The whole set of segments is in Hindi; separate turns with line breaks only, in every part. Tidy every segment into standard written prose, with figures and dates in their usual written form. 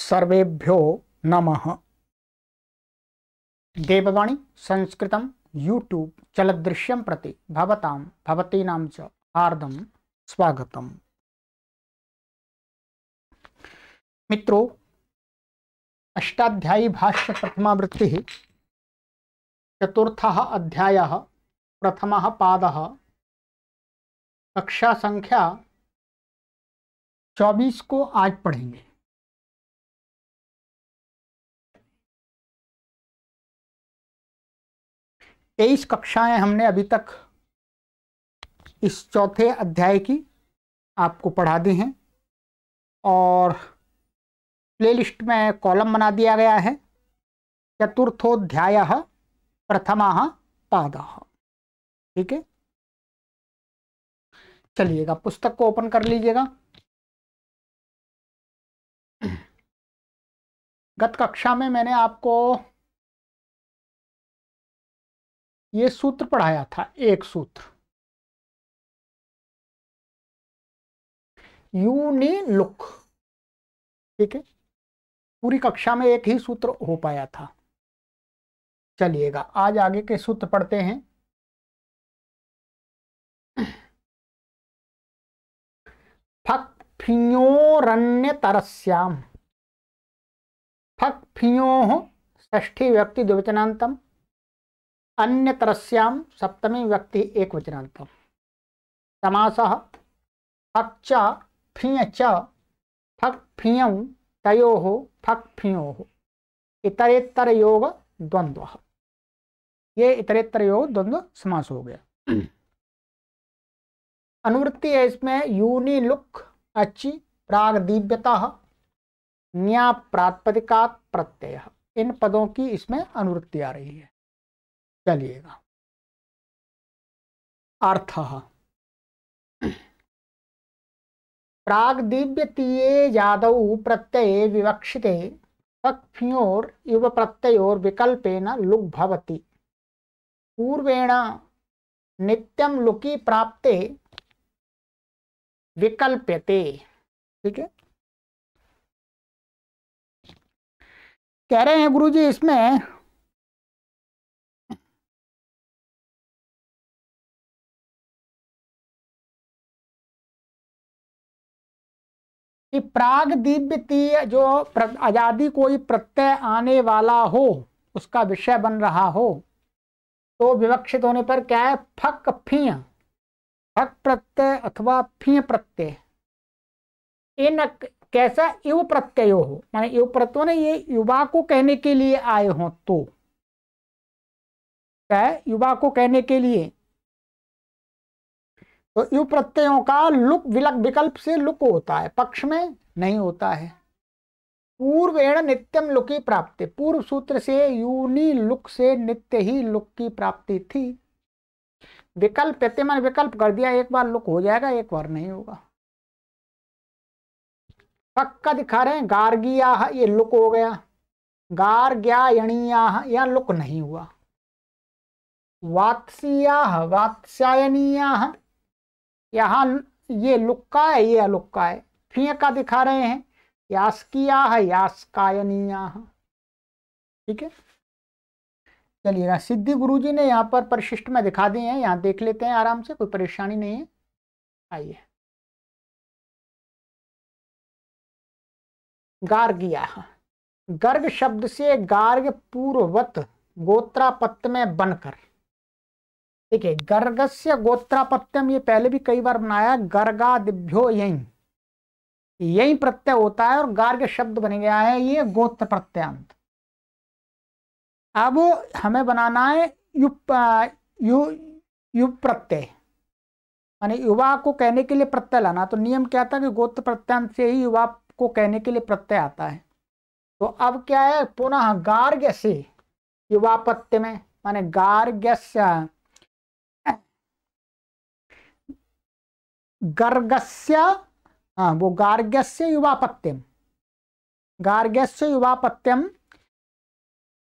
सर्वेभ्यो नमः। देववाणी संस्कृतं यूट्यूब चलदृश्यं प्रति भवतां भवतीनां च हार्दं स्वागतम्। मित्रों, अष्टाध्यायी भाष्य प्रथमावृत्तिः चतुर्थः अध्यायः प्रथमः पादः कक्षा संख्या 24 को आज पढ़ेंगे। तेईस कक्षाएं हमने अभी तक इस चौथे अध्याय की आपको पढ़ा दी हैं और प्लेलिस्ट में कॉलम बना दिया गया है। चतुर्थोध्यायः प्रथमः पादः। ठीक है, चलिएगा पुस्तक को ओपन कर लीजिएगा। गत कक्षा में मैंने आपको ये सूत्र पढ़ाया था, एक सूत्र यूनिलुक। ठीक है, पूरी कक्षा में एक ही सूत्र हो पाया था। चलिएगा आज आगे के सूत्र पढ़ते हैं। फक फियोरन्य तरस्याम, फक फियोः षष्ठी व्यक्ति द्विवचनान्तम, अन्य तरस्याम सप्तमी व्यक्ति एक वचनान्तम। समासः फक च फिय च फक फियौ तयोः फक फियोः इतरेत्तर योग द्वंद्वः। ये इतरेत्तर योग द्वंद्व समास हो गया। अनुवृत्ति है इसमें यूनिलुक अचि प्रागदीव्यतः न्या प्रातिपदिकात् प्रत्ययः। इन पदों की इसमें अनुवृत्ति आ रही है। चलिएगा अर्थः प्रागदीव्यतीये जादौ प्रत्यये विवक्षिते फक्फ्योर इव प्रत्ययोर विकल्पेन लुक् भवति। पूर्वेण नित्यं लुकि प्राप्ते विकल्प्यते। ठीक है, कह रहे हैं गुरुजी इसमें कि प्रागदीव्यतीय जो आजादी कोई प्रत्यय आने वाला हो, उसका विषय बन रहा हो, तो विवक्षित होने पर क्या है, फक फिय, फक प्रत्यय अथवा फिय प्रत्यय, इन कैसा इव प्रत्ययो हो, माने इव प्रत्यय ने ये युवा को कहने के लिए आए हो, तो क्या है, युवा को कहने के लिए, तो युव प्रत्ययों का लुक विकल्प से लुक होता है, पक्ष में नहीं होता है। पूर्वेण नित्यम लुकी प्राप्ति, पूर्व सूत्र से यूनि लुक से नित्य ही लुक की प्राप्ति थी। विकल्प मैंने विकल्प कर दिया, एक बार लुक हो जाएगा, एक बार नहीं होगा। पक्का दिखा रहे हैं गार्गिया, ये लुक हो गया। गार्ग्यायणीया, यह लुक नहीं हुआ। वात्स्या वात्स्यायनीया, यहाँ ये लुक्का है, ये अलुक्का है। फिय का दिखा रहे हैं यास्किया है, यास्कायनीया। ठीक है, चलिएगा सिद्धि गुरुजी ने यहाँ पर परिशिष्ट में दिखा दिए हैं, यहाँ देख लेते हैं आराम से, कोई परेशानी नहीं है। आइए, गार्गिया, गर्ग शब्द से गार्ग पूर्ववत गोत्रापत्य में बनकर। ठीक है, गर्गस्य गोत्रापत्यम, ये पहले भी कई बार बनाया। गर्गादिभ्यो यही प्रत्यय होता है और गार्ग शब्द बन गया है ये गोत्र प्रत्यांत। अब हमें बनाना है युव प्रत्यय, माने युवा को कहने के लिए प्रत्यय लाना। तो नियम क्या था कि गोत्र प्रत्यांत से ही युवा को कहने के लिए प्रत्यय आता है। तो अब क्या है, पुनः गार्ग्य से युवापत्य में, माने गार्ग्यस्य गर्गस्य, हाँ वो गार्ग्यस्य युवापत्यम, गार्ग्यस्य युवापत्यम।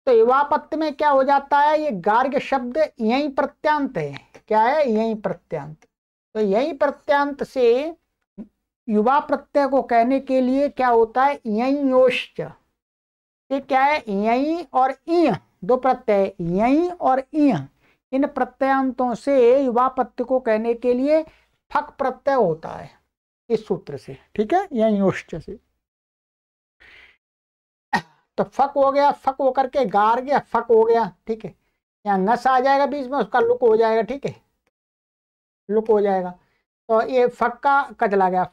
तो युवापत्य में क्या हो जाता है, ये गार्ग्य शब्द यही प्रत्यांत है। क्या है, यही प्रत्यांत। तो यही प्रत्यांत से युवा प्रत्यय को कहने के लिए क्या होता है, यई योश्च। ये क्या है, यई और इय दो प्रत्यय, यई और इय, इन प्रत्ययांतों से युवा प्रत्यय को कहने के लिए फक प्रत्यय होता है इस सूत्र से, ठीक है, यई योश्च से। तो फक हो गया, फक होकर के गार गया, फक हो गया, ठीक है। यहाँ नस आ जाएगा बीच में, उसका लुक हो जाएगा, ठीक है, लुक हो जाएगा। तो ये फक का चला गया,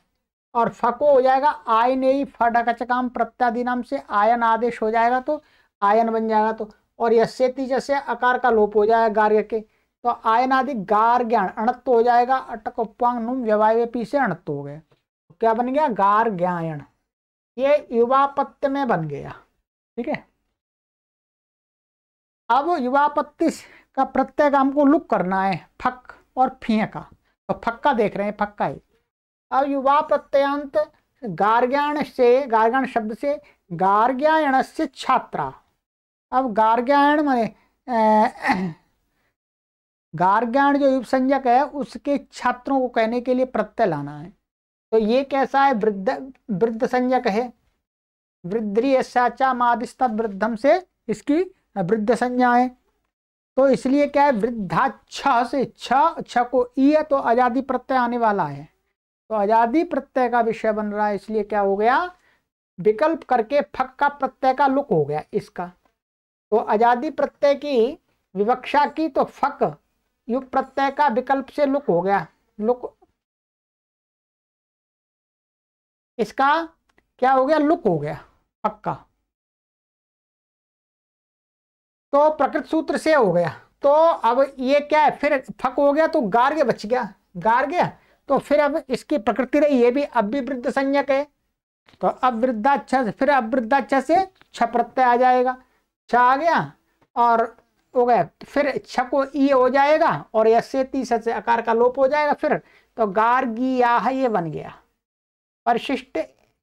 और फको हो जाएगा आय नहीं फटकचकाम प्रत्यादि नाम से आयन आदेश हो जाएगा, तो आयन बन जाएगा। तो और यस्यति जैसे अकार का लोप हो जाएगा गार्ग्य के, तो आयन आदि गार ज्ञान अणत्व हो जाएगा, अटक उपवांग नुम व्यवाय पी से अणत्व हो गया, तो क्या बन गया, गार ज्ञायन। ये युवापत्य में बन गया, ठीक है। अब युवापत्ति का प्रत्यय का हमको लुक करना है, फक और फिय का, तो फक का देख रहे हैं, फक का ही। अब युवा प्रत्ययांत गार्ग्याण से, गार्ग्याण शब्द से गार्ग्यायण से छात्रा। अब गार्ग्यायण माने गार्ग्याण जो उपसंज्ञक है उसके छात्रों को कहने के लिए प्रत्यय लाना है। तो ये कैसा है, वृद्ध संज्ञक है, वृद्धि साचा मादिस्त वृद्धम से इसकी वृद्ध संज्ञा है। तो इसलिए क्या है, वृद्धा छ से छ को ई है, तो आजादी प्रत्यय आने वाला है, तो आजादी प्रत्यय का विषय बन रहा है, इसलिए क्या हो गया, विकल्प करके फक का प्रत्यय का लुक हो गया इसका। तो आजादी प्रत्यय की विवक्षा की तो फक युग प्रत्यय का विकल्प से लुक हो गया, लुक इसका क्या हो गया, लुक हो गया फक का, तो प्रकृत सूत्र से हो गया। तो अब ये क्या है, फिर फक हो गया तो गार्ग्य बच गया, गार्ग्य, तो फिर अब इसकी प्रकृति रही, ये भी अब भी वृद्ध संज्ञक है, तो अब वृद्धाच्छ, फिर अब वृद्धाच्छ से छ प्रत्यय आ जाएगा, छ आ गया और हो गया, फिर छ को ई हो जाएगा और यस्य तीस से आकार का लोप हो जाएगा, फिर तो गार्गिया ये बन गया, परिशिष्ट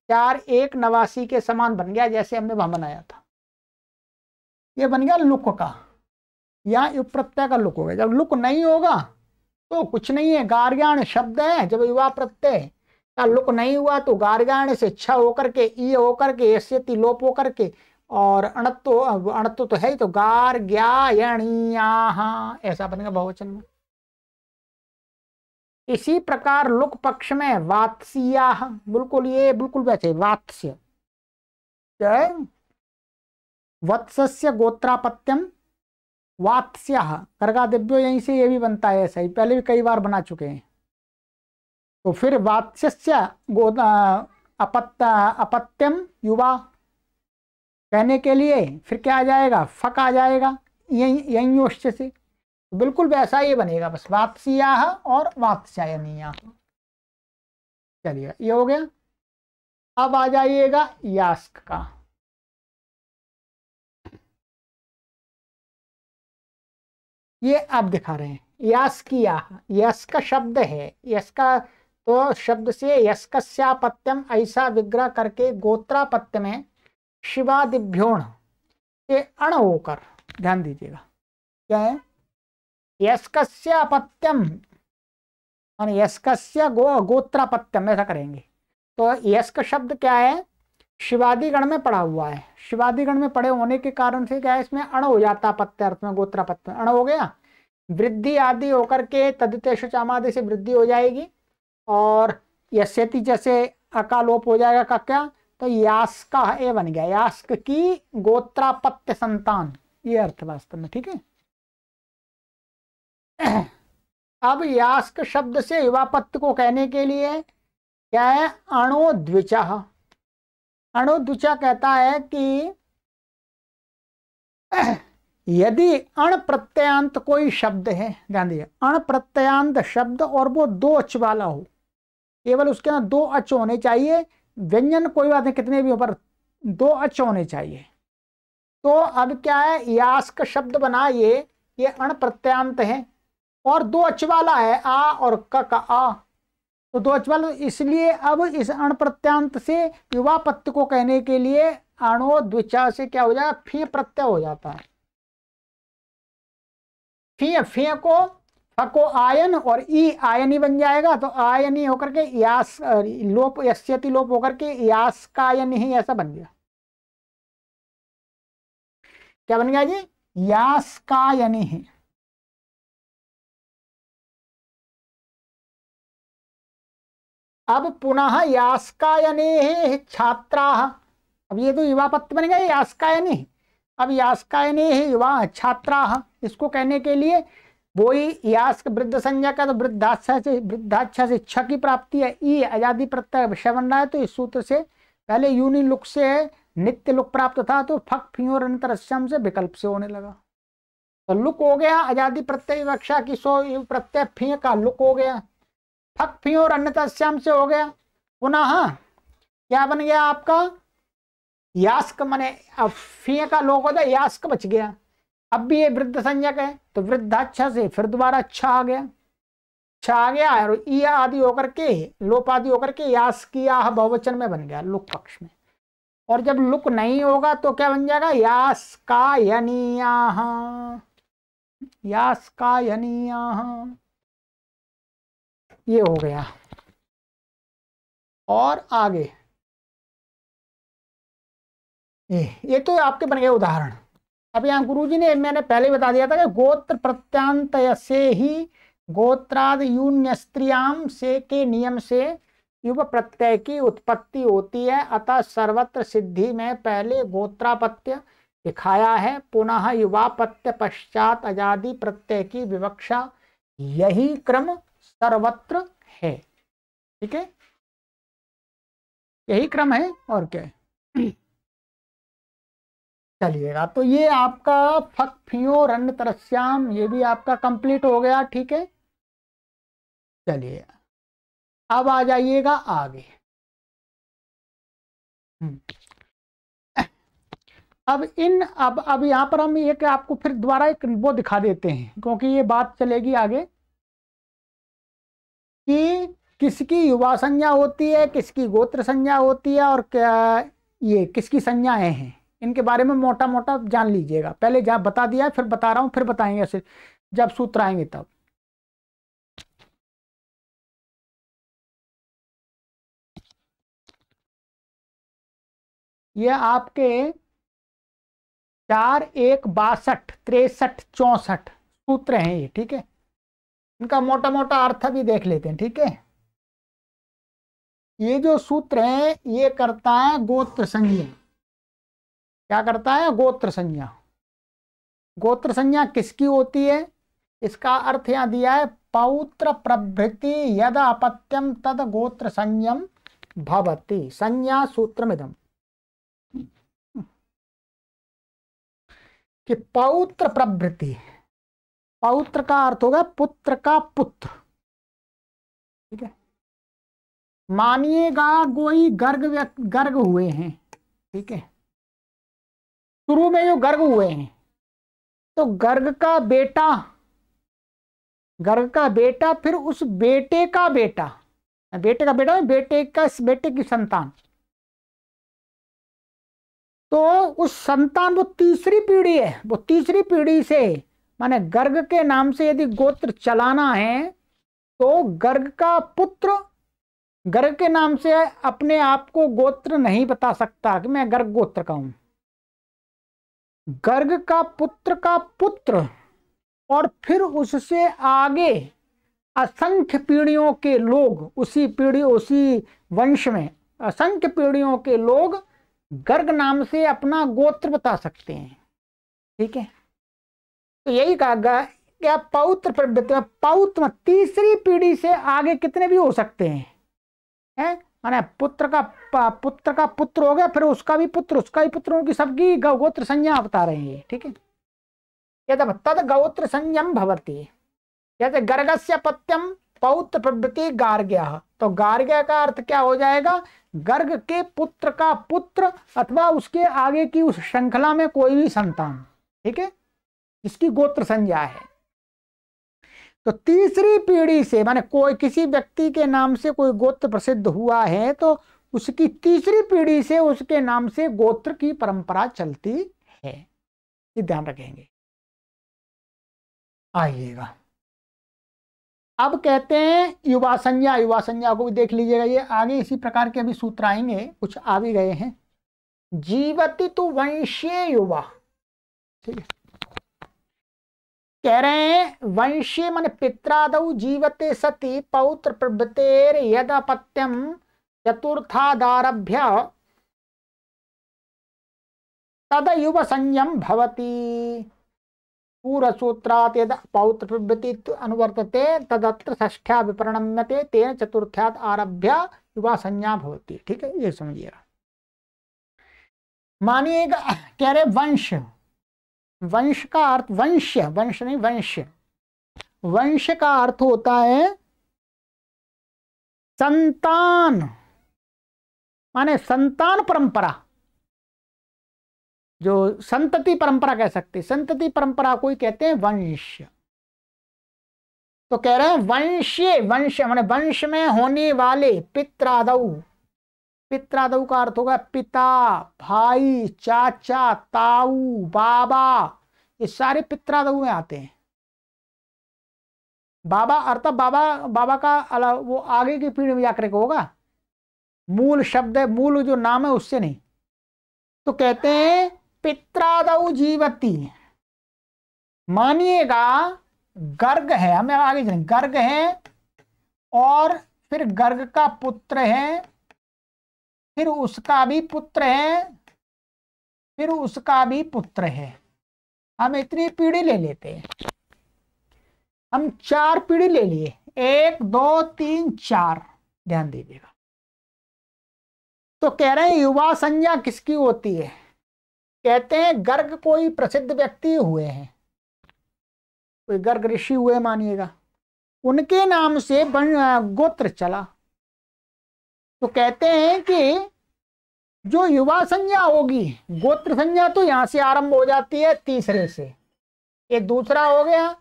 4:1 के समान बन गया, जैसे हमने वहां बनाया था, ये बन गया लुक का, यहाँ युग प्रत्यय का लुक हो गया। जब लुक नहीं होगा तो कुछ नहीं है, गार्ग्याण शब्द है, जब युवा प्रत्यय का लुक नहीं हुआ तो गार्ग्याण से छ होकर के ई होकर के यस्यति लोप होकर के और अणत्व तो है ही, तो गार्ग्यायणीयाः ऐसा बनेगा बहुवचन में। इसी प्रकार लुक पक्ष में वात्स्याः, बिल्कुल ये बिल्कुल वैसे वात्स्य, वत्सस्य गोत्रापत्यम वात्स्यः कर्गादिभ्यो, यहीं से ये भी बनता है, ऐसा ही पहले भी कई बार बना चुके हैं। तो फिर वात्स्यस्य अपत्यम युवा कहने के लिए फिर क्या आ जाएगा, फक आ जाएगा यहीं से, बिल्कुल वैसा ही बनेगा, बस वात्स्याः और वात्स्यायनीयाः। चलिए ये हो गया। अब आ जाइएगा यास्क का, ये आप दिखा रहे हैं यास्किया, यस का शब्द है, यस का तो शब्द से यस्कस्यापत्यम ऐसा विग्रह करके गोत्रापत्य में शिवादिभ्योण से अण होकर, ध्यान दीजिएगा क्या है, यस्कस्यापत्यम और यस्कस्य गोत्रापत्यम ऐसा करेंगे। तो यस्क शब्द क्या है, शिवादिगण में पड़ा हुआ है, शिवादिगण में पड़े होने के कारण से क्या है, इसमें अण हो जाता, पत्य अर्थ में गोत्रापत्य अण हो गया, वृद्धि आदि होकर के तदितेषु चामादि से वृद्धि हो जाएगी, और यस्यति जैसे अकालोप हो जाएगा का क्या, तो यास्क ए बन गया, यास्क की गोत्रापत्य संतान, ये अर्थ वास्तव में, ठीक है। अब यास्क शब्द से युवापत्य को कहने के लिए क्या है, अणोद्विचा, अणुद्विचा कहता है कि यदि अण प्रत्ययांत कोई शब्द है, ध्यान दीजिए, अण प्रत्ययांत शब्द और वो दो अच वाला हो, केवल उसके अंदर दो अच होने चाहिए, व्यंजन कोई बात नहीं कितने भी ऊपर दो अच होने चाहिए। तो अब क्या है, यास्क शब्द बना, ये अण प्रत्ययांत है और दो अच वाला है, आ और क का आ, तो दो अच वाला, इसलिए अब इस अण प्रत्यांत से युवापत्य को कहने के लिए अणोद्विचा से क्या हो जाएगा, फी प्रत्यय हो जाता है। फी को को आयन और ई आयनी बन जाएगा, तो आयनी होकर के यास लोप यस्यति लोप होकर के यास का आयन ही ऐसा बन गया। क्या बन गया जी? यास का यानी है। अब पुनः यास का यानी है छात्रा। अब ये तो युवा पत्त बन गया यास का यानी। अब यास का यानी है युवा छात्रा। इसको कहने के लिए वही यास वृद्ध संज्ञा का, तो वृद्धाच्छा से इच्छा की प्राप्ति है। ई आजादी प्रत्यय विषय बन रहा है, तो इस सूत्र से पहले यूनि लुक से नित्य लुक प्राप्त था, तो फक फियोर अंतरस्यम से विकल्प से होने लगा। तो लुक हो गया आजादी प्रत्यय विवक्षा की, सो प्रत्यय फिय का लुक हो गया। फक फियोर अन्यतस्याम से हो गया। पुनः क्या बन गया आपका? यास्क, माने अब फिय का लोक होता है, यास्क बच गया। अब भी ये वृद्ध संज्ञक है, तो वृद्धाच्छा से फिर दोबारा अच्छा आ गया, अच्छा आ गया, और ई आदि होकर के लोप आदि होकर के यास किया बहुवचन में बन गया लुक पक्ष में। और जब लुक नहीं होगा तो क्या बन जाएगा? यास का यनिया, यास का यनिया, ये हो गया। और आगे ये तो आपके बन गए उदाहरण। अब यहाँ गुरुजी ने, मैंने पहले बता दिया था कि गोत्र प्रत्यांतय से ही गोत्राद यून्य स्त्रियाम से के नियम से युव प्रत्यय की उत्पत्ति होती है। अतः सर्वत्र सिद्धि में पहले गोत्रापत्य दिखाया है, पुनः युवापत्य पश्चात अजादि प्रत्यय की विवक्षा। यही क्रम सर्वत्र है। ठीक है, यही क्रम है और क्या है। चलिएगा, तो ये आपका फक फियो रन तरस्याम ये भी आपका कंप्लीट हो गया। ठीक है, चलिए अब आ जाइएगा आगे। अब यहाँ पर हम एक आपको फिर दोबारा एक वो दिखा देते हैं, क्योंकि ये बात चलेगी आगे कि किसकी युवा संज्ञा होती है, किसकी गोत्र संज्ञा होती है, और क्या ये किसकी संज्ञाएं हैं, इनके बारे में मोटा मोटा जान लीजिएगा। पहले जहाँ बता दिया है, फिर बता रहा हूँ, फिर बताएंगे ऐसे जब सूत्र आएंगे तब। ये आपके 4, 1, 62, 63, 64 सूत्र हैं ये। ठीक है, इनका मोटा मोटा अर्थ भी देख लेते हैं। ठीक है, ये जो सूत्र है ये करता है गोत्र संज्ञा। क्या करता है? गोत्र संज्ञा। गोत्र संज्ञा किसकी होती है? इसका अर्थ यहां दिया है, पौत्र प्रभृति यद अपत्यम तद गोत्र संज्ञम भवति। संज्ञा सूत्रमिदम कि पौत्र प्रभृति, पौत्र का अर्थ होगा पुत्र का पुत्र। ठीक है, मानिएगा कोई गर्ग हुए हैं। ठीक है, शुरू में जो गर्ग हुए हैं, तो गर्ग का बेटा फिर उस बेटे का बेटा, बेटे की संतान, तो उस संतान वो तीसरी पीढ़ी है। वो तीसरी पीढ़ी से, माने गर्ग के नाम से यदि गोत्र चलाना है, तो गर्ग का पुत्र गर्ग के नाम से अपने आप को गोत्र नहीं बता सकता कि मैं गर्ग गोत्र का हूं। गर्ग का पुत्र और फिर उससे आगे असंख्य पीढ़ियों के लोग, उसी वंश में असंख्य पीढ़ियों के लोग गर्ग नाम से अपना गोत्र बता सकते हैं। ठीक है, तो यही कहा क्या पौत्र प्रवृत्ति में पौत्र तीसरी पीढ़ी से आगे कितने भी हो सकते हैं, माने पुत्र का पुत्र हो गया, फिर उसका भी पुत्र, उनकी सबकी गोत्र संज्ञा बता रहे हैं। ठीक है, यदि तद गोत्र संज्ञम भवति, जैसे गर्गस्य पत्यम पौत्र प्रवृत्ति गार्ग्य, तो गार्ग्य का अर्थ क्या हो जाएगा? गर्ग के पुत्र का पुत्र अथवा उसके आगे की उस श्रृंखला में कोई भी संतान। ठीक है, इसकी गोत्र संज्ञा है। तो तीसरी पीढ़ी से, माने कोई किसी व्यक्ति के नाम से कोई गोत्र प्रसिद्ध हुआ है, तो उसकी तीसरी पीढ़ी से उसके नाम से गोत्र की परंपरा चलती है। ये ध्यान रखेंगे। आइएगा अब कहते हैं युवा संज्ञा। युवा संज्ञा को भी देख लीजिएगा, ये आगे इसी प्रकार के अभी सूत्र आएंगे, कुछ आ भी गए हैं। जीवति तु वंश्ये युवा, ठीक है। कह रहे हैं वंश्य मन पित्रादौ जीवते सति पौत्र प्रभृतेर यदपत्यम चतुर्थादारभ्य तद युव संयम भवति। पूर्वसूत्रात् यद पौत्र प्रभृति अनुवर्तते तदत्र षष्ठ्या विपरिणम्यते तेन चतुर्थ्यात् आरभ्य युवा संज्ञा भवति। ठीक है, ये समझिएगा। मानिएगा कह रहे वंश, वंश का अर्थ वंश्य, वंश नहीं वंश्य, वंश का अर्थ होता है संतान, माने संतान परंपरा, जो संतति परंपरा कह सकते, संतति परंपरा को ही कहते हैं वंश। तो कह रहे हैं वंश्य, वंश माने वंश में होने वाले, पित्रादौ, पित्रादौ का अर्थ होगा पिता, भाई, चाचा, ताऊ, बाबा, ये सारे पित्रादौ में आते हैं। बाबा अर्थात बाबा, बाबा का अलग वो आगे की पीढ़ी में जाकर के होगा, मूल शब्द है, मूल जो नाम है उससे नहीं। तो कहते हैं पित्रादौ जीवती, मानिएगा गर्ग है, हमें आगे चलें, गर्ग है और फिर गर्ग का पुत्र है, फिर उसका भी पुत्र है, फिर उसका भी पुत्र है। हम इतनी पीढ़ी ले लेते हैं, हम 4 पीढ़ी ले लिए, 1 2 3 4, ध्यान दीजिएगा। तो कह रहे हैं युवा संज्ञा किसकी होती है? कहते हैं गर्ग कोई प्रसिद्ध व्यक्ति हुए हैं, कोई गर्ग ऋषि हुए मानिएगा, उनके नाम से गोत्र चला। तो कहते हैं कि जो युवा संज्ञा होगी, गोत्र संज्ञा तो यहां से आरंभ हो जाती है तीसरे से, ये दूसरा हो गया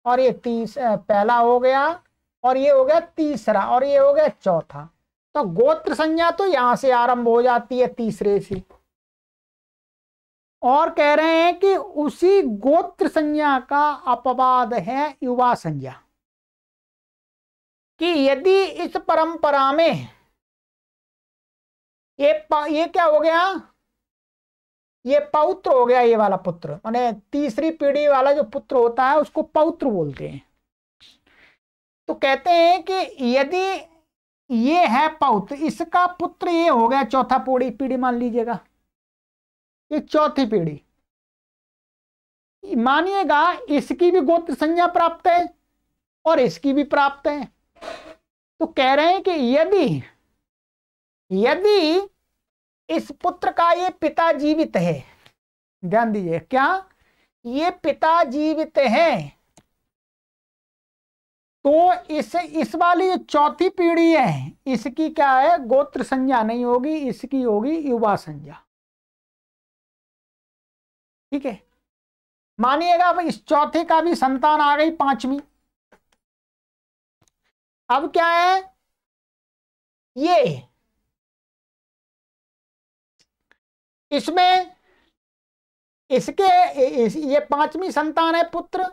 और ये पहला हो गया और ये हो गया तीसरा और ये हो गया चौथा। तो गोत्र संज्ञा तो यहां से आरंभ हो जाती है तीसरे से। और कह रहे हैं कि उसी गोत्र संज्ञा का अपवाद है युवा संज्ञा, कि यदि इस परंपरा में ये क्या हो गया, ये पौत्र हो गया, ये वाला पुत्र, माने तीसरी पीढ़ी वाला जो पुत्र होता है उसको पौत्र बोलते हैं। तो कहते हैं कि यदि ये है पौत्र, इसका पुत्र ये हो गया चौथा पीढ़ी मान लीजिएगा, ये चौथी पीढ़ी, मानिएगा इसकी भी गोत्र संज्ञा प्राप्त है और इसकी भी प्राप्त है। तो कह रहे हैं कि यदि इस पुत्र का ये पिता जीवित है, ध्यान दीजिए, क्या ये पिता जीवित है, तो इस वाली जो चौथी पीढ़ी है इसकी क्या है, गोत्र संज्ञा नहीं होगी, इसकी होगी युवा संज्ञा। ठीक है, मानिएगा अब इस चौथे का भी संतान आ गई, 5वीं। अब क्या है, ये इसमें ये 5वीं संतान है पुत्र,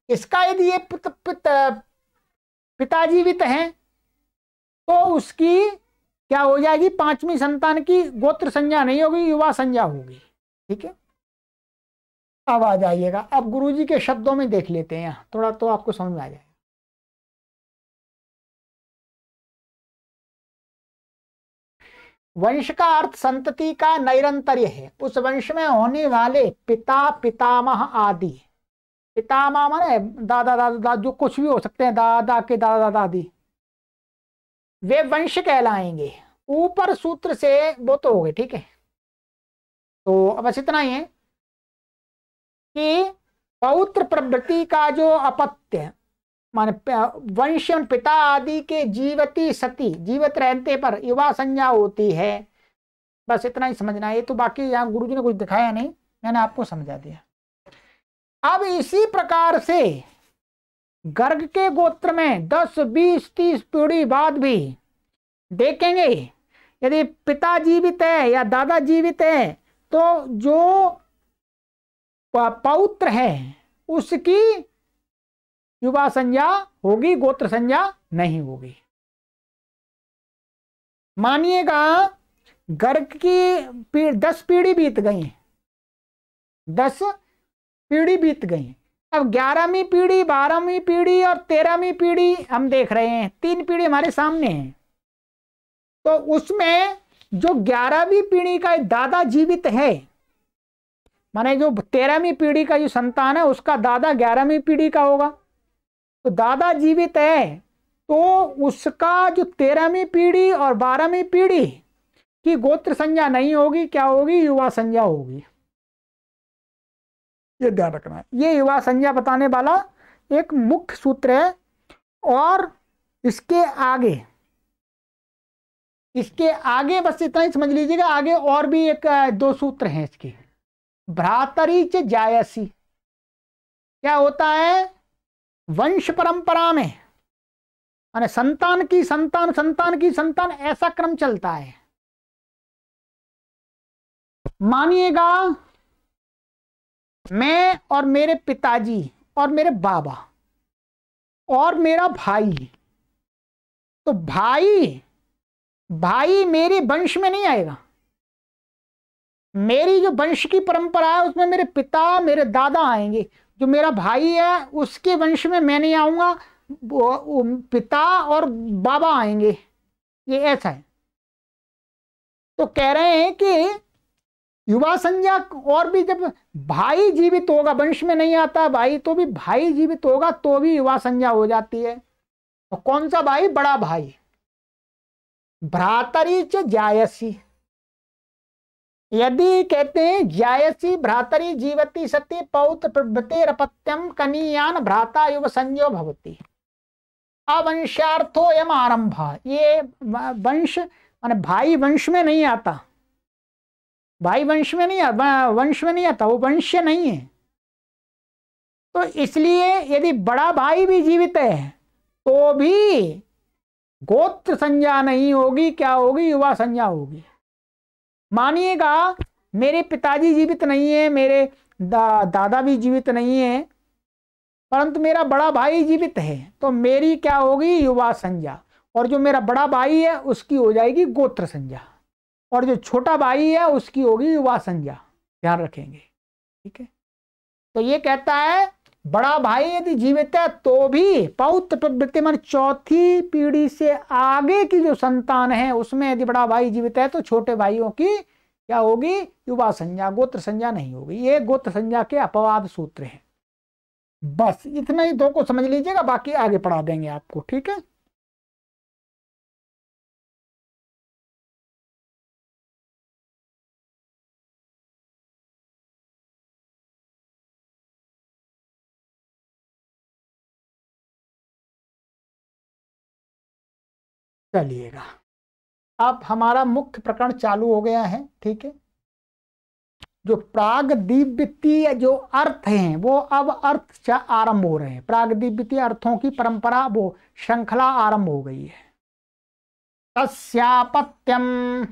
इसका यदि ये पिता जीवित हैं तो उसकी क्या हो जाएगी, 5वीं संतान की गोत्र संज्ञा नहीं होगी, युवा संज्ञा होगी। ठीक है, अब आ जाइएगा, अब गुरुजी के शब्दों में देख लेते हैं, यहाँ थोड़ा तो आपको समझ में आ जाएगा। वंश का अर्थ संतति का नैरंतर्य है, उस वंश में होने वाले पिता पितामह आदि, पितामह माने दादा दादा जो कुछ भी हो सकते हैं, दादा के दादा दादी, वे वंश कहलाएंगे। ऊपर सूत्र से वो तो हो गए। ठीक है, तो बस इतना ही है कि पौत्र प्रवृत्ति का जो अपत्य माने वंश पिता आदि के जीवती सती, जीवित रहते पर युवा संज्ञा होती है। बस इतना ही समझना है, ये तो बाकी यहाँ गुरुजी ने कुछ दिखाया नहीं, मैंने आपको समझा दिया। अब इसी प्रकार से गर्ग के गोत्र में 10 20 30 पीढ़ी बाद भी देखेंगे, यदि पिता जीवित है या दादा जीवित है तो जो पौत्र है उसकी युवा संज्ञा होगी, गोत्र संज्ञा नहीं होगी। मानिएगा गर्ग की 10 पीढ़ी बीत गई, 10 पीढ़ी बीत गई। अब 11वीं पीढ़ी, 12वीं पीढ़ी और 13वीं पीढ़ी हम देख रहे हैं, 3 पीढ़ी हमारे सामने है। तो उसमें जो 11वीं पीढ़ी का दादा जीवित है, माने जो 13वीं पीढ़ी का जो संतान है उसका दादा 11वीं पीढ़ी का होगा। तो दादा जीवित है तो उसका जो 13वीं पीढ़ी और 12वीं पीढ़ी की गोत्र संज्ञा नहीं होगी, क्या होगी? युवा संज्ञा होगी। ये ध्यान रखना है। ये युवा संज्ञा बताने वाला एक मुख्य सूत्र है। और इसके आगे बस इतना ही समझ लीजिएगा। आगे और भी 2 सूत्र हैं इसके। भ्रातरी च जायसी, क्या होता है? वंश परंपरा में माने संतान की संतान, संतान की संतान, ऐसा क्रम चलता है। मानिएगा मैं और मेरे पिताजी और मेरे बाबा और मेरा भाई, तो भाई मेरे वंश में नहीं आएगा। मेरी जो वंश की परंपरा है उसमें मेरे पिता, मेरे दादा आएंगे। जो मेरा भाई है उसके वंश में मैं नहीं आऊंगा, पिता और बाबा आएंगे। ये ऐसा है। तो कह रहे हैं कि युवा संज्ञा, और भी जब भाई जीवित होगा, वंश में नहीं आता भाई, तो भी भाई जीवित होगा तो भी युवा संज्ञा हो जाती है। तो कौन सा भाई? बड़ा भाई। भ्रातरी च जायसी, यदि कहते हैं जायसी भ्रातरी जीवती सती पौत्र प्रवृत्तिरपत्यम कनीयान भ्राता युव संज्ञो भवति अवंशार्थो यम आरंभ। ये वंश माने भाई वंश में नहीं आता, भाई वंश में नहीं आता, वो वंश नहीं है। तो इसलिए यदि बड़ा भाई भी जीवित है तो भी गोत्र संज्ञा नहीं होगी, क्या होगी? युवा संज्ञा होगी। मानिएगा मेरे पिताजी जीवित नहीं है, मेरे दादा भी जीवित नहीं है, परंतु मेरा बड़ा भाई जीवित है, तो मेरी क्या होगी? युवा संज्ञा। और जो मेरा बड़ा भाई है उसकी हो जाएगी गोत्र संज्ञा, और जो छोटा भाई है उसकी होगी युवा संज्ञा। ध्यान रखेंगे, ठीक है। तो ये कहता है बड़ा भाई यदि जीवित है तो भी पौत्र प्रवृत्ति मान चौथी पीढ़ी से आगे की जो संतान है उसमें यदि बड़ा भाई जीवित है तो छोटे भाइयों की क्या होगी? युवा संज्ञा, गोत्र संज्ञा नहीं होगी। ये गोत्र संज्ञा के अपवाद सूत्र हैं। बस इतना ही 2 को समझ लीजिएगा, बाकी आगे पढ़ा देंगे आपको, ठीक है। चलिएगा, अब हमारा मुख्य प्रकरण चालू हो गया है, ठीक है। जो प्रागदिव्यतीय जो अर्थ हैं वो अब अर्थ आरंभ हो रहे हैं। प्रागदिव्यतीय अर्थों की परंपरा, वो श्रृंखला आरंभ हो गई है। तस्यापत्यम,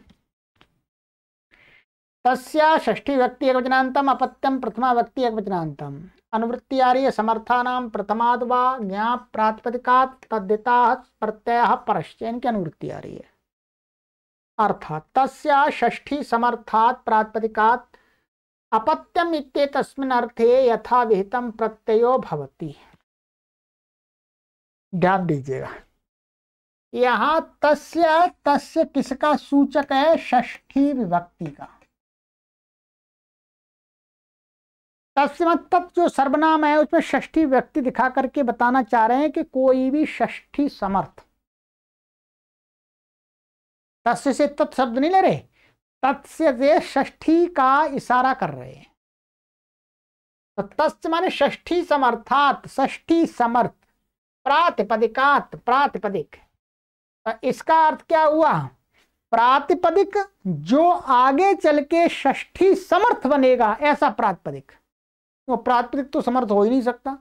तस्या षष्ठी व्यक्ति एकवचनान्तम, अपत्यम प्रथमा व्यक्ति एकवचनान्तम। अनुवृत्तियार्य समर्थानाम प्रथमाद् वा ज्ञाप प्रातिपदिकात् तद्धिताः प्रत्ययः परश्च, इनकी अनुवृत्तियार्य है। अर्थात तस्या षष्ठी समर्थात् प्रातिपदिकात् अपत्यम इत्येतस्मिन् अर्थे यथा विहितम प्रत्ययो भवति। ध्यान दीजिएगा, यहां तस्य किसका सूचक है? षष्ठी विभक्ति का। तस्य मतलब जो सर्वनाम है उसमें षष्ठी व्यक्ति दिखा करके बताना चाह रहे हैं कि कोई भी षष्ठी समर्थ। तस्य से तत् शब्द नहीं ले रहे, तत्स्य से षष्ठी का इशारा कर रहे हैं। तो तस्य माने षष्ठी समर्थात, षष्ठी समर्थ, प्रातिपदिकात, प्रातिपदिक। इसका अर्थ क्या हुआ? प्रातिपदिक जो आगे चल के षष्ठी समर्थ बनेगा, ऐसा प्रातिपदिक। तो प्रातिपदिक तो समर्थ हो ही नहीं सकता।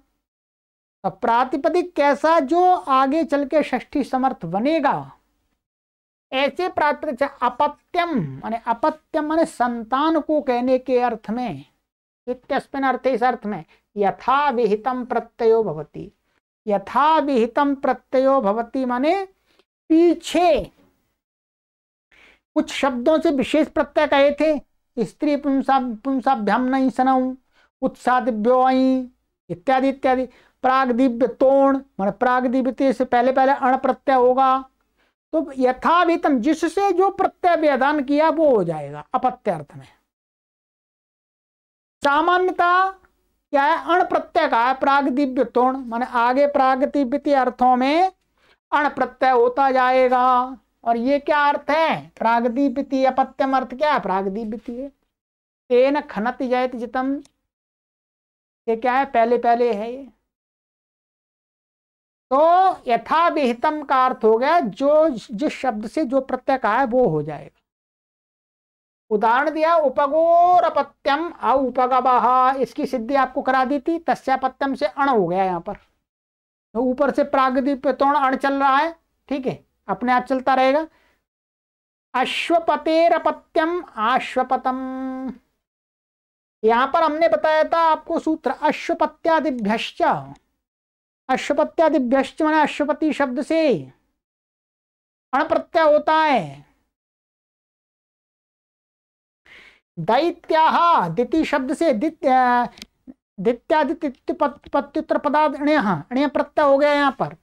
अब प्रातिपदिक कैसा? जो आगे चल के षष्ठी समर्थ बनेगा, ऐसे प्रातिपदिक। अपत्यम माने, अपत्यम माने संतान को कहने के अर्थ में, इत्यस्मिन् अर्थे, इस अर्थ में, यथा विहितम प्रत्ययो भवति, यथा विहितम प्रत्ययो भवति माने पीछे कुछ शब्दों से विशेष प्रत्यय कहे थे, स्त्री पुंसाभ्याम नहीं सनऊ, उत्सादिभ्यो इत्यादि इत्यादि। प्रागदिव्य तोण मान प्रागदिव्य से पहले पहले अण प्रत्यय होगा, तो यथावितम जिससे जो प्रत्यय व्यवधान किया वो हो जाएगा अपत्य अर्थ में। सामान्यता क्या है, अण प्रत्यय का है प्रागदिव्य तोण माने आगे प्रागदिव्य अर्थों में अण प्रत्यय होता जाएगा। और ये क्या अर्थ है, प्रागदिव्य अपत्यम अर्थ क्या है, प्रागदिव्य तेन खनत जयत जितम, ये क्या है पहले पहले है ये। तो यथा विहितम का अर्थ हो गया जो जिस शब्द से जो प्रत्यय कहा है वो हो जाएगा। उदाहरण दिया उपगोर अपत्यम औपगवः, इसकी सिद्धि आपको करा दी थी, तस्यापत्यम से अण हो गया यहाँ पर। तो ऊपर से प्रागदिव्य तोण अण चल रहा है, ठीक है, अपने आप चलता रहेगा। अश्वपतेरपत्यम आश्वपतम, यहां पर हमने बताया था आपको सूत्र अश्वपत्यादिभ्यश्च, अश्वपत्यादिभ्यश्च माने अश्वपति शब्द से अण प्रत्यय होता है। दैत्याः द्वितीय शब्द से दित्यादित्युत्तर पदार्थ अण्य प्रत्यय हो गया यहाँ पर।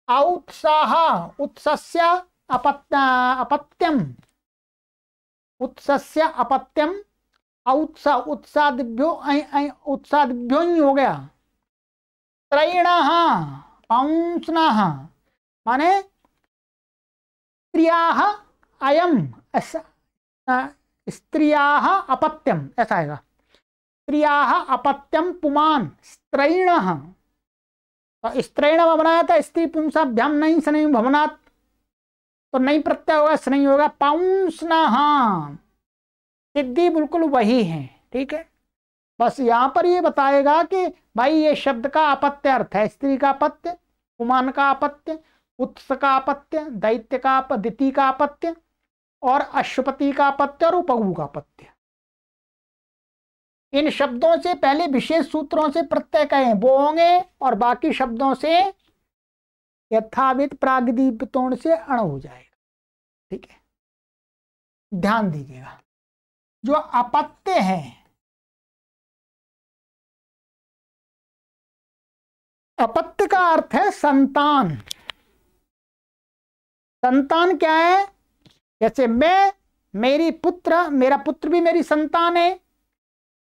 औत्साह उत्सस्य अपत्यम, उत्सस्य अपत्यम औत्सा उत्सादिभ्यो उत्सादिभ्यो ही हो गया। त्रयीणः पांसुनः माने स्त्रियाः अयम स्त्रियाः अपत्यम, ऐसा आएगा स्त्रियाः अपत्यम पुमान स्त्रैणः, तो स्त्रैण बनाया था स्त्री पुंसाभ्याम नहीं सनई भवनात्, तो नहीं प्रत्यय होगा स्नई होगा। पांसुनः सिद्धि बिल्कुल वही है, ठीक है। बस यहाँ पर ये बताएगा कि भाई ये शब्द का अपत्य अर्थ है, स्त्री का अपत्य, पुमान का अपत्य, उत्स का अपत्य, दैत्य का दिति का अपत्य और अश्वपति का अपत्य और उपगु का अपत्य। इन शब्दों से पहले विशेष सूत्रों से प्रत्यय कहें वो होंगे और बाकी शब्दों से यथावित प्रागदीप तोण से अण हो जाएगा, ठीक है। ध्यान दीजिएगा, जो अपत्य है, अपत्य का अर्थ है संतान। संतान क्या है, जैसे मैं, मेरी पुत्र, मेरा पुत्र भी मेरी संतान है,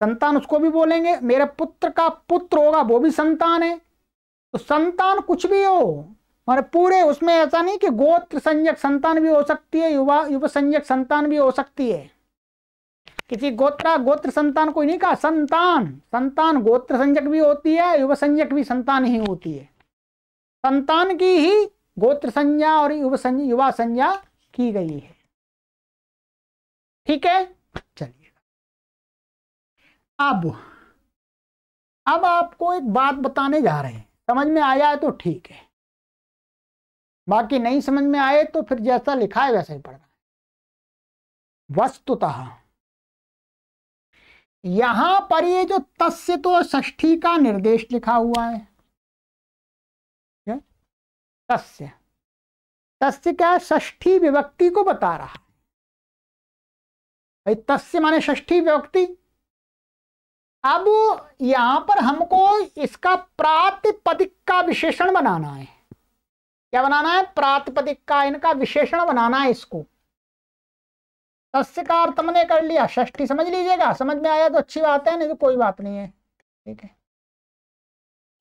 संतान उसको भी बोलेंगे। मेरे पुत्र का पुत्र होगा वो भी संतान है। तो संतान कुछ भी हो, और पूरे उसमें ऐसा नहीं कि गोत्र संज्ञक संतान भी हो सकती है, युवा संज्ञक संतान भी हो सकती है। किसी गोत्र संतान कोई नहीं कहा, संतान गोत्र संज्ञक भी होती है, युवा संज्ञक भी संतान ही होती है। संतान की ही गोत्र संज्ञा और युवा संज्ञा की गई है, ठीक है। चलिए अब आपको एक बात बताने जा रहे हैं, समझ में आया है तो ठीक है, बाकी नहीं समझ में आए तो फिर जैसा लिखा है वैसा ही पढ़ना है। वस्तुतः यहां पर ये जो तस्य तो षष्ठी का निर्देश लिखा हुआ है, तस्य, तस्य क्या षष्ठी विभक्ति को बता रहा है। भाई तस्य माने षष्ठी विभक्ति। अब यहां पर हमको इसका प्रातिपदिक का विशेषण बनाना है। क्या बनाना है, प्रातिपदिक का इनका विशेषण बनाना है। इसको तस्य का अर्थ हमने कर लिया, षष्ठी समझ लीजिएगा, समझ में आया तो अच्छी बात है, नहीं तो कोई बात नहीं है, ठीक है।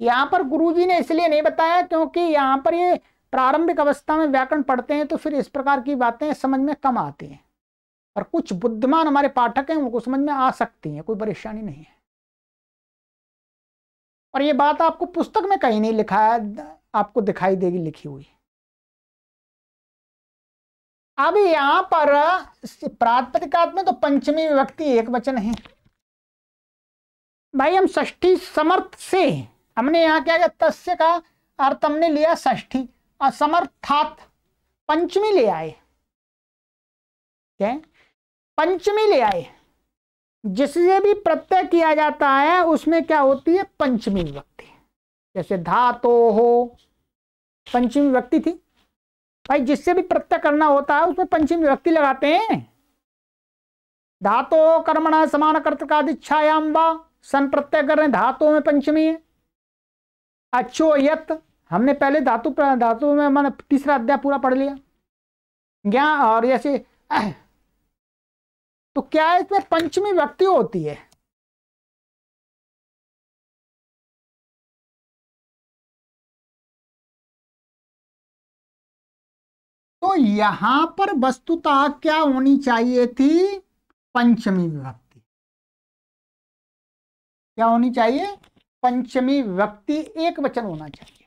यहां पर गुरुजी ने इसलिए नहीं बताया क्योंकि यहां पर ये प्रारंभिक अवस्था में व्याकरण पढ़ते हैं तो फिर इस प्रकार की बातें समझ में कम आती हैं, और कुछ बुद्धिमान हमारे पाठक हैं उनको समझ में आ सकती हैं, कोई परेशानी नहीं है। और ये बात आपको पुस्तक में कहीं नहीं लिखा है, आपको दिखाई देगी लिखी हुई। अब यहां पर प्रातिपदिकात में तो पंचमी विभक्ति एक वचन है। भाई हम षष्ठी समर्थ से हमने यहां क्या किया, तस्य का अर्थ हमने लिया षष्ठी, असमर्थात पंचमी ले आए। क्या पंचमी ले आए, जिससे भी प्रत्यय किया जाता है उसमें क्या होती है, पंचमी विभक्ति। जैसे धातो हो, पंचमी विभक्ति थी भाई। जिससे भी प्रत्यय करना होता है उसमें पंचमी विभक्ति लगाते हैं। धातो कर्मणा समान कर्तृकादिच्छायाम वा, सन प्रत्यय कर रहे हैं, धातु में पंचमी है। अच्छो यत, हमने पहले धातु में मैंने तीसरा अध्याय पूरा पढ़ लिया। ज्ञा और ऐसे तो क्या है, इसमें पंचमी विभक्ति होती है। तो यहां पर वस्तुतः क्या होनी चाहिए थी, पंचमी विभक्ति। क्या होनी चाहिए, पंचमी विभक्ति, एक वचन होना चाहिए।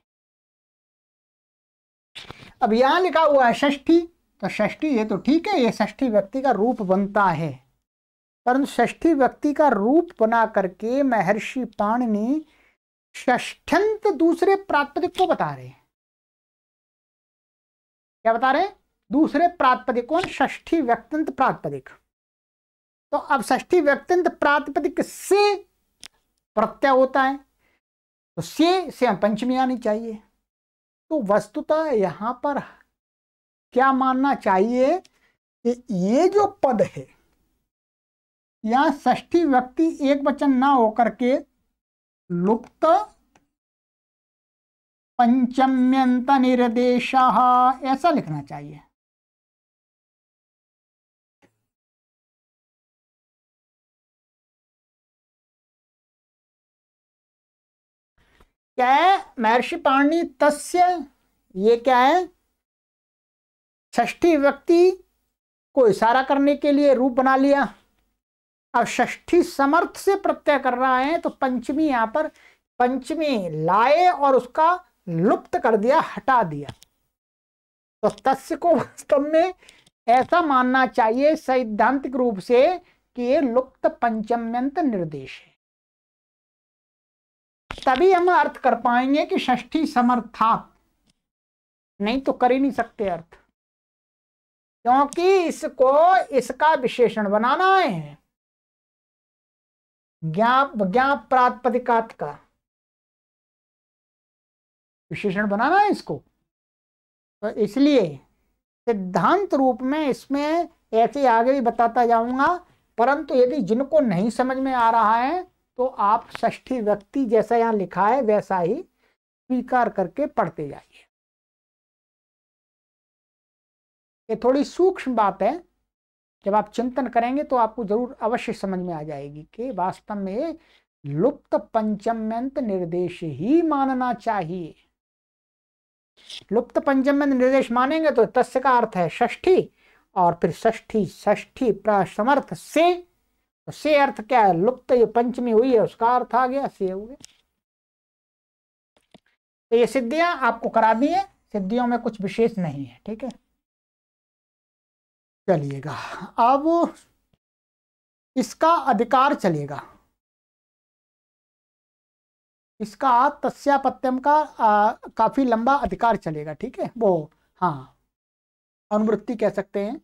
अब यहां लिखा हुआ है षष्ठी, तो षष्ठी ये तो ठीक है, ये षष्ठी व्यक्ति का रूप बनता है, परंतु षष्ठी व्यक्ति का रूप बना करके महर्षि पाणिनि षष्ठ्यंत दूसरे प्रातिपदिक को बता रहे हैं। क्या बता रहे हैं, दूसरे प्रातिपदिक, कौन, षष्ठी व्यक्तंत प्रातिपदिक। तो अब षष्ठी व्यक्तंत प्रातिपदिक से प्रत्यय होता है, तो से पंचमी आनी चाहिए। तो वस्तुतः यहां पर क्या मानना चाहिए कि ये जो पद है, यहां षष्ठी व्यक्ति एक वचन ना होकर के लुप्त पंचम्यंत निर्देश ऐसा लिखना चाहिए। क्या है, महर्षि पाणिनि तस्य, ये क्या है, षष्ठी व्यक्ति को इशारा करने के लिए रूप बना लिया। अब षष्ठी समर्थ से प्रत्यय कर रहा है, तो पंचमी यहां पर पंचमी लाए और उसका लुप्त कर दिया, हटा दिया। तो तस्य को वास्तव में ऐसा मानना चाहिए सैद्धांतिक रूप से कि ये लुप्त पंचम्यंत निर्देश है। तभी हम अर्थ कर पाएंगे कि षष्ठी समर्थात, नहीं तो कर ही नहीं सकते अर्थ, क्योंकि इसको इसका विशेषण बनाना है, ज्ञा प्रातिपदिकात का विशेषण बनाना है इसको। तो इसलिए सिद्धांत रूप में इसमें ऐसे आगे भी बताता जाऊंगा, परंतु यदि जिनको नहीं समझ में आ रहा है तो आप षष्ठी व्यक्ति जैसा यहां लिखा है वैसा ही स्वीकार करके पढ़ते जाइए। ये थोड़ी सूक्ष्म बात है, जब आप चिंतन करेंगे तो आपको जरूर अवश्य समझ में आ जाएगी कि वास्तव में लुप्त पंचम्यंत निर्देश ही मानना चाहिए। लुप्त पंचम्यंत निर्देश मानेंगे तो तस्य का अर्थ है षष्ठी, और फिर षष्ठी षष्ठी समर्थ से अर्थ क्या है, लुप्त, ये पंचमी हुई है उसका अर्थ आ गया, से हो गया। तो ये सिद्धियां आपको करा दी है, सिद्धियों में कुछ विशेष नहीं है, ठीक है। चलिएगा, अब इसका अधिकार चलेगा, इसका तस्यापत्यम का काफी लंबा अधिकार चलेगा, ठीक है। वो हाँ अनुवृत्ति कह सकते हैं।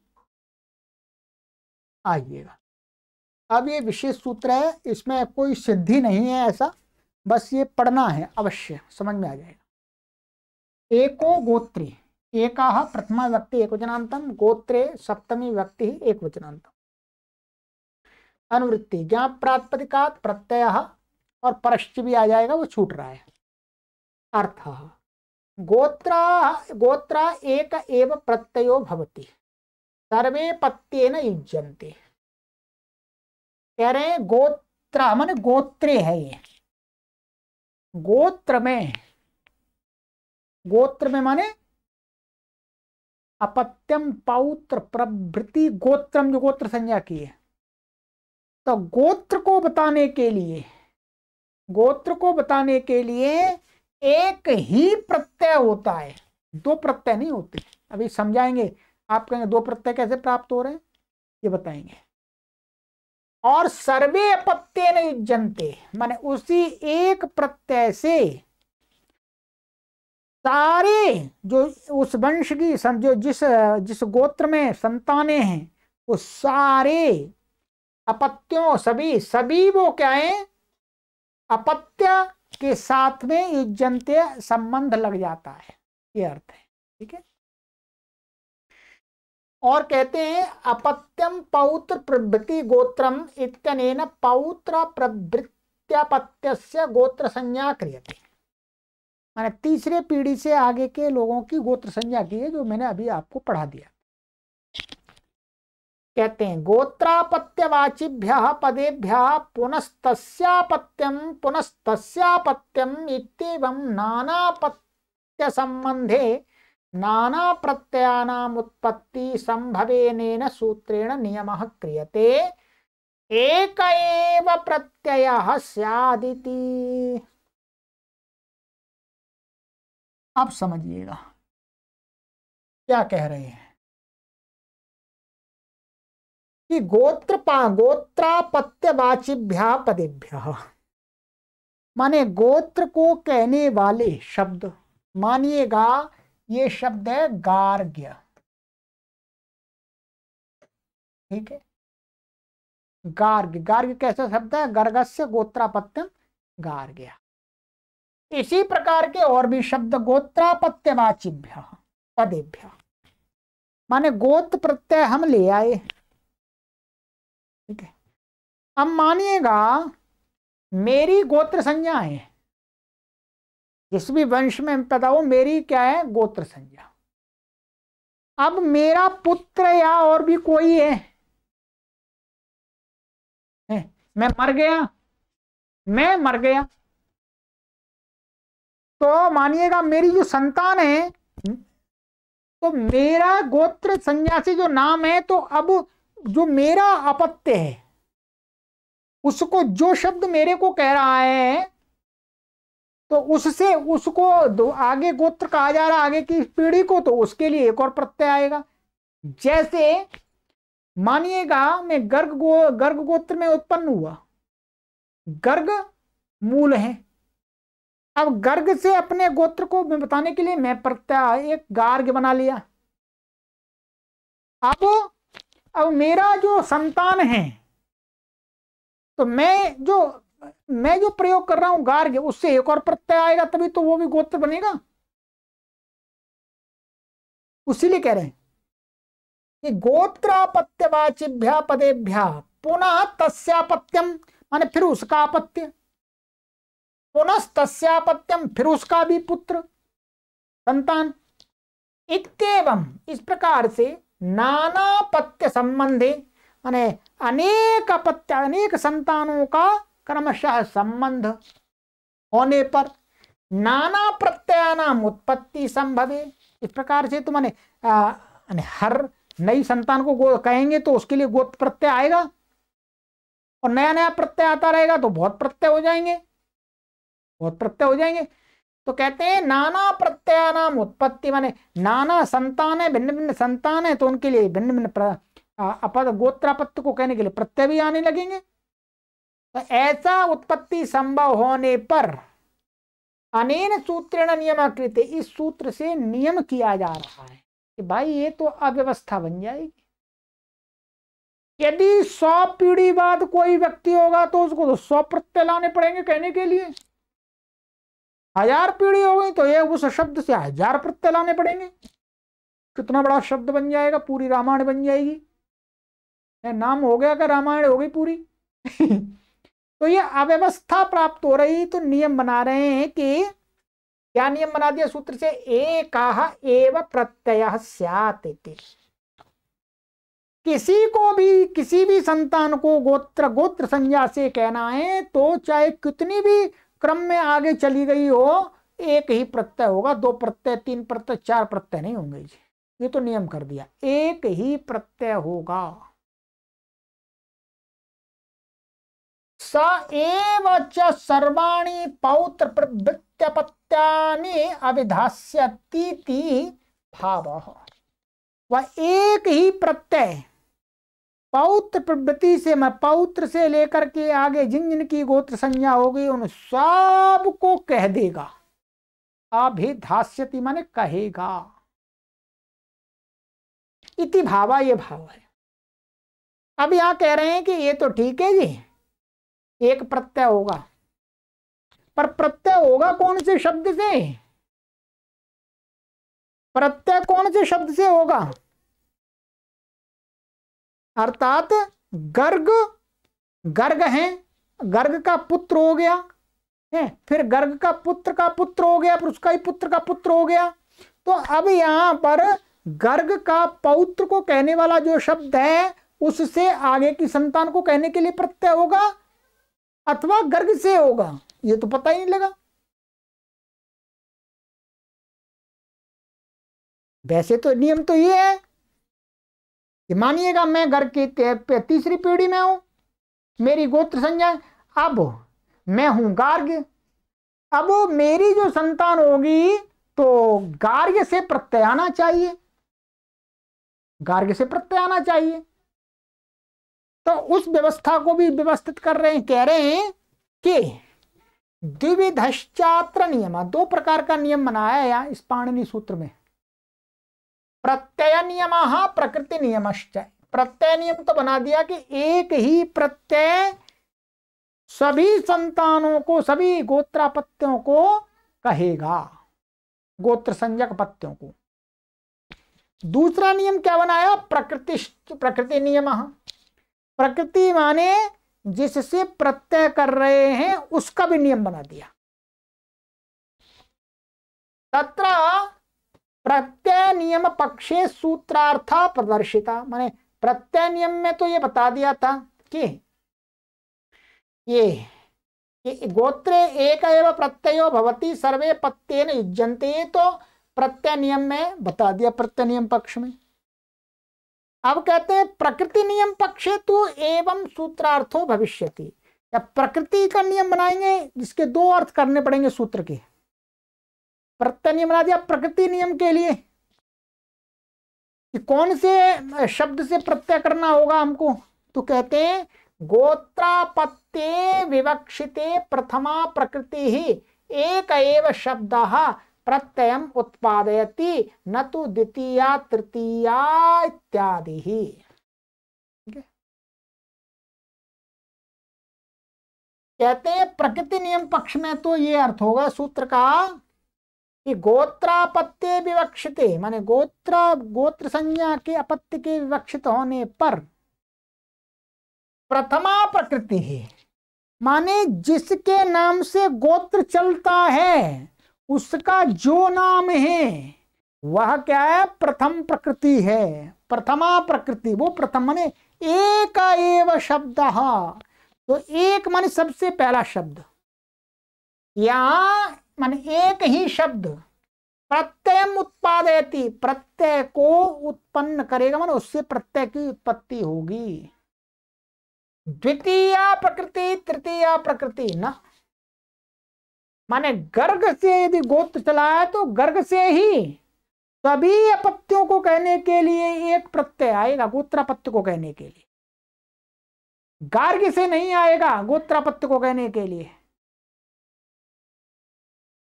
आइएगा, अब ये विशेष सूत्र है, इसमें कोई सिद्धि नहीं है ऐसा, बस ये पढ़ना है, अवश्य समझ में आ जाएगा। एको गोत्री, एकाह प्रथमा व्यक्ति एक वचनांतम, गोत्रे सप्तमी व्यक्ति एक वचनांतम। अनुवृत्ति ज्ञा प्रातिपदिकात प्रत्यय, और परश्च भी आ जाएगा, वो छूट रहा है। अर्थ गोत्रा एक एव प्रत्ययो भवति, सर्वे पत्येन युज्यन्ते। कह रहे हैं गोत्र माने गोत्रे है, ये गोत्र में माने अपत्यम पौत्र प्रभृति, गोत्रम जो गोत्र संज्ञा की है। तो गोत्र को बताने के लिए एक ही प्रत्यय होता है, दो प्रत्यय नहीं होते। अभी समझाएंगे, आप कहेंगे दो प्रत्यय कैसे प्राप्त हो रहे हैं, ये बताएंगे। और सर्वे अपत्येन युज्यन्ते, माने उसी एक प्रत्यय से सारे जो उस वंश की जो जिस गोत्र में संतानें हैं, वो सारे अपत्यों सभी वो क्या है, अपत्य के साथ में युज्यन्ते संबंध लग जाता है। ये अर्थ है। ठीक है। और कहते हैं अपत्यम पौत्र प्रभृति गोत्रम इत्यनेन पौत्र प्रभृत्यापत्यस्य गोत्र संज्ञा क्रियते। माने तीसरे पीढ़ी से आगे के लोगों की गोत्र संज्ञा की है, जो मैंने अभी आपको पढ़ा दिया। कहते हैं गोत्रापत्यवाचिभ्य पदेभ्य पुनस्तस्यापत्यम इत्येवं नानापत्य संबंधे नाना प्रत्ययानाम उत्पत्ति संभवेनेन सूत्रेण नियमः क्रियते एक एव प्रत्ययः स्यादिति। आप समझिएगा क्या कह रहे हैं कि गोत्रापत्यवाचिभ्य पदेभ्य, माने गोत्र को कहने वाले शब्द, मानिएगा ये शब्द है गार्ग्य। ठीक है। गार्ग्य, गार्ग्य कैसा शब्द है? गर्गस्य गोत्रापत्यम गार्ग्य। इसी प्रकार के और भी शब्द गोत्रापत्यवाचिभ्य पदेभ्य, माने गोत्र प्रत्यय हम ले आए। ठीक है। अब मानिएगा मेरी गोत्र संज्ञा है, जिस भी वंश में पैदा हो मेरी क्या है? गोत्र संज्ञा। अब मेरा पुत्र या और भी कोई है, मैं मर गया, तो मानिएगा मेरी जो संतान है, तो मेरा गोत्र संज्ञा से जो नाम है, तो अब जो मेरा अपत्य है उसको, जो शब्द मेरे को कह रहा है, तो उससे उसको आगे गोत्र कहा जा रहा है, आगे की पीढ़ी को, तो उसके लिए एक और प्रत्यय आएगा। जैसे मानिएगा मैं गर्ग गोत्र में उत्पन्न हुआ, गर्ग मूल है। अब गर्ग से अपने गोत्र को बताने के लिए मैं प्रत्यय एक गार्ग बना लिया। अब मेरा जो संतान है, तो मैं जो प्रयोग कर रहा हूं गार्ग, उससे एक और प्रत्यय आएगा, तभी तो वो भी गोत्र बनेगा। उसीलिए कह रहे हैं कि गोत्रापत्यवाचिभ्य पदेभ्य पुनः तस्यापत्यम, माने फिर उसका अपत्य, पुनः तस्यापत्यम फिर उसका भी पुत्र संतान, इत्येवं इस प्रकार से नानापत्य संबंधे, माने अनेक अपत्य अनेक संतानों का क्रमशः संबंध होने पर नाना प्रत्ययानाम उत्पत्ति संभवे। इस प्रकार से तो माने हर नई संतान को कहेंगे तो उसके लिए गोत्र प्रत्यय आएगा, और नया नया प्रत्यय आता रहेगा तो बहुत प्रत्यय हो जाएंगे। तो कहते हैं नाना प्रत्ययानाम उत्पत्ति, माने नाना संतान है, भिन्न भिन्न संतान है, तो उनके लिए भिन्न भिन्न गोत्रापत्य को कहने के लिए प्रत्यय भी आने लगेंगे। तो ऐसा उत्पत्ति संभव होने पर अनेन सूत्रेण नियमाकृत, इस सूत्र से नियम किया जा रहा है कि भाई ये तो अव्यवस्था बन जाएगी। यदि 100 पीढ़ी बाद कोई व्यक्ति होगा तो उसको तो 100 प्रत्यय लाने पड़ेंगे कहने के लिए। 1000 पीढ़ी हो गई तो ये उस शब्द से 1000 प्रत्यय लाने पड़ेंगे। कितना बड़ा शब्द बन जाएगा, पूरी रामायण बन जाएगी। नाम हो गया कि रामायण हो गई पूरी। तो ये अव्यवस्था प्राप्त हो रही, तो नियम बना रहे हैं कि क्या नियम बना दिया सूत्र से? एकाह एव प्रत्ययः स्यात् इति। किसी भी संतान को गोत्र संज्ञा से कहना है तो चाहे कितनी भी क्रम में आगे चली गई हो, एक ही प्रत्यय होगा। 2 प्रत्यय, 3 प्रत्यय, 4 प्रत्यय नहीं होंगे जी। ये तो नियम कर दिया, एक ही प्रत्यय होगा। स एव च सर्वाणि पौत्र प्रभृत्यपत्यानि अविधास्यतीति भावः। वह एक ही प्रत्यय पौत्र प्रवृत्ति से, मैं पौत्र से लेकर के आगे जिन जिन की गोत्र संज्ञा होगी उन सब को कह देगा। अभिधास्यति माने कहेगा, इति भावा, ये भाव है। अब यहां कह रहे हैं कि ये तो ठीक है जी, एक प्रत्यय होगा, पर प्रत्यय होगा कौन से शब्द से? प्रत्यय कौन से शब्द से होगा? अर्थात गर्ग, गर्ग है, गर्ग का पुत्र हो गया है, फिर गर्ग का पुत्र हो गया, फिर उसका ही पुत्र का पुत्र हो गया। तो अब यहां पर गर्ग का पौत्र को कहने वाला जो शब्द है उससे आगे की संतान को कहने के लिए प्रत्यय होगा अथवा गर्ग से होगा, ये तो पता ही नहीं लगा। वैसे तो नियम तो ये है कि मानिएगा मैं गर्ग की तीसरी पीढ़ी में हूं, मेरी गोत्र संज्ञा, अब मैं हूं गार्ग, अब मेरी जो संतान होगी तो गार्ग्य से प्रत्यय आना चाहिए, गार्ग्य से प्रत्यय आना चाहिए। तो उस व्यवस्था को भी व्यवस्थित कर रहे हैं, कह रहे हैं कि द्विविधश्चात्र नियम, दो प्रकार का नियम बनाया है इस पाणिनि सूत्र में। प्रत्यय नियम, प्रकृति नियमश्च। प्रत्यय नियम तो बना दिया कि एक ही प्रत्यय सभी संतानों को, सभी गोत्रापत्यों को कहेगा, गोत्र संज्ञक पत्यों को। दूसरा नियम क्या बनाया? प्रकृति नियम। प्रकृति माने जिससे प्रत्यय कर रहे हैं उसका भी नियम बना दिया। तत्र प्रत्यय नियम पक्षे सूत्रार्था प्रदर्शिता, माने प्रत्यय नियम में तो ये बता दिया था कि ये गोत्रे एक एव प्रत्ययो भवति सर्वे पत्तेन युज्यन्ते, तो प्रत्यय नियम में बता दिया, प्रत्यय नियम पक्ष में। अब कहते हैं प्रकृति नियम पक्षे तो एवं सूत्रार्थो भविष्यति, या प्रकृति का नियम बनाएंगे जिसके दो अर्थ करने पड़ेंगे सूत्र के। प्रत्यय नियम बना दिया प्रकृति नियम के लिए कि कौन से शब्द से प्रत्यय करना होगा हमको, तो कहते हैं गोत्रापत्ये विवक्षिते प्रथमा प्रकृति ही एक एव शब्दः प्रत्ययम उत्पादयति न तो द्वितीया तृतीया इत्यादि ही। कहते हैं प्रकृति नियम पक्ष में तो ये अर्थ होगा सूत्र का कि गोत्रापत्ये विवक्षिते, माने गोत्र संज्ञा के अपत्य के विवक्षित होने पर प्रथमा प्रकृति है, माने जिसके नाम से गोत्र चलता है उसका जो नाम है वह क्या है? प्रथम प्रकृति है, प्रथमा प्रकृति। वो प्रथम माने एक एव शब्द, तो एक माने सबसे पहला शब्द, यहां माने एक ही शब्द प्रत्यय उत्पादयति, प्रत्यय को उत्पन्न करेगा, माने उससे प्रत्यय की उत्पत्ति होगी। द्वितीया प्रकृति तृतीया प्रकृति न, माने गर्ग से यदि गोत्र चला है तो गर्ग से ही सभी अपत्यों को कहने के लिए एक प्रत्यय आएगा, गोत्रापत्य को कहने के लिए। गार्ग्य से नहीं आएगा गोत्रापत्य को कहने के लिए,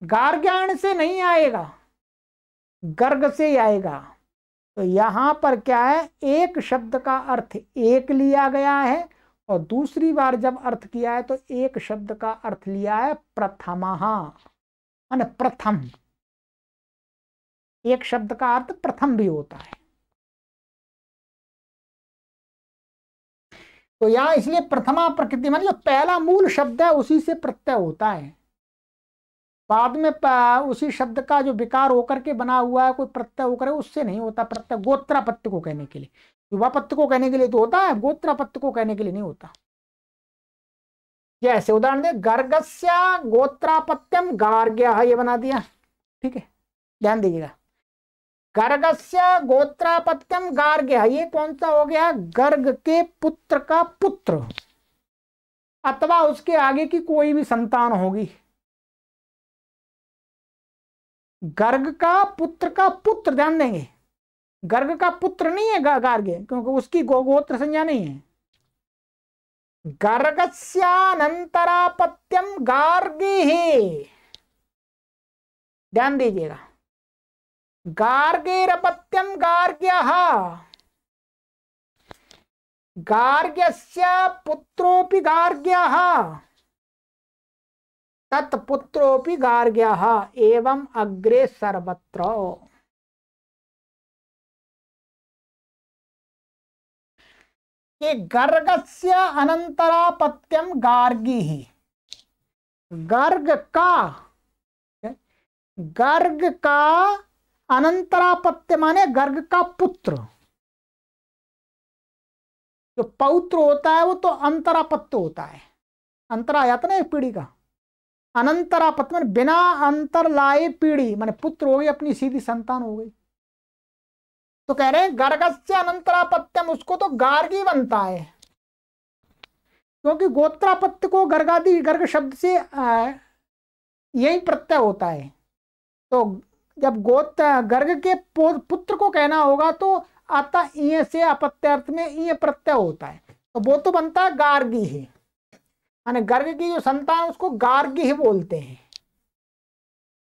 गार्ग्याण से नहीं आएगा, गर्ग से ही आएगा। तो यहां पर क्या है? एक शब्द का अर्थ एक लिया गया है और दूसरी बार जब अर्थ किया है तो एक शब्द का अर्थ लिया है प्रथमः, माने प्रथम। एक शब्द का अर्थ प्रथम भी होता है। तो यहां इसलिए प्रथमा प्रकृति माने जो पहला मूल शब्द है उसी से प्रत्यय होता है, बाद में उसी शब्द का जो विकार होकर के बना हुआ है कोई प्रत्यय होकर उससे नहीं होता प्रत्यय। गोत्रापत्य को कहने के लिए, युवापत्य को कहने के लिए तो होता है, गोत्रापत्य को कहने के लिए नहीं होता। जैसे उदाहरण दे, गर्गस्य गोत्रापत्यम गार्ग्यः, ये बना दिया, ठीक है, ध्यान दीजिएगा। गर्गस्य गोत्रापत्यम गार्ग्यः, ये कौन सा हो गया? गर्ग के पुत्र का पुत्र अथवा उसके आगे की कोई भी संतान होगी। गर्ग का पुत्र, ध्यान देंगे, गर्ग का पुत्र नहीं है गार्ग्य, क्योंकि उसकी गोत्र संज्ञा नहीं है। गर्गस्यानंतरापत्यम गार्गी, ध्यान दीजिएगा, गार्गेरपत्यम गार्ग्यः, गार्ग्यस्य पुत्रोपि गार्ग्यः तत्पुत्रोपि गार्ग्यः एवं अग्रे सर्वत्र। कि गर्गस्य अनंतरापत्यम गार्गी ही, गर्ग का अनंतरापत्य माने गर्ग का पुत्र। जो पौत्र होता है वो तो अंतरापत्य होता है, अंतरा आया था ना एक पीढ़ी का। अनंतरापत्य माने बिना अंतर लाए पीढ़ी, माने पुत्र हो गई, अपनी सीधी संतान हो गई। तो कह रहे हैं गर्गस्य अनंतरापत्यम, उसको तो गार्गी बनता है, क्योंकि गोत्रापत्य को गर्गादि, गर्ग शब्द से यही प्रत्यय होता है। तो जब गोत्र गर्ग के पुत्र को कहना होगा तो आता ईय से अपत्य अर्थ में ईय प्रत्यय होता है, तो वो तो बनता है गार्गी ही, माने गर्ग की जो संतान उसको गार्गी ही बोलते हैं।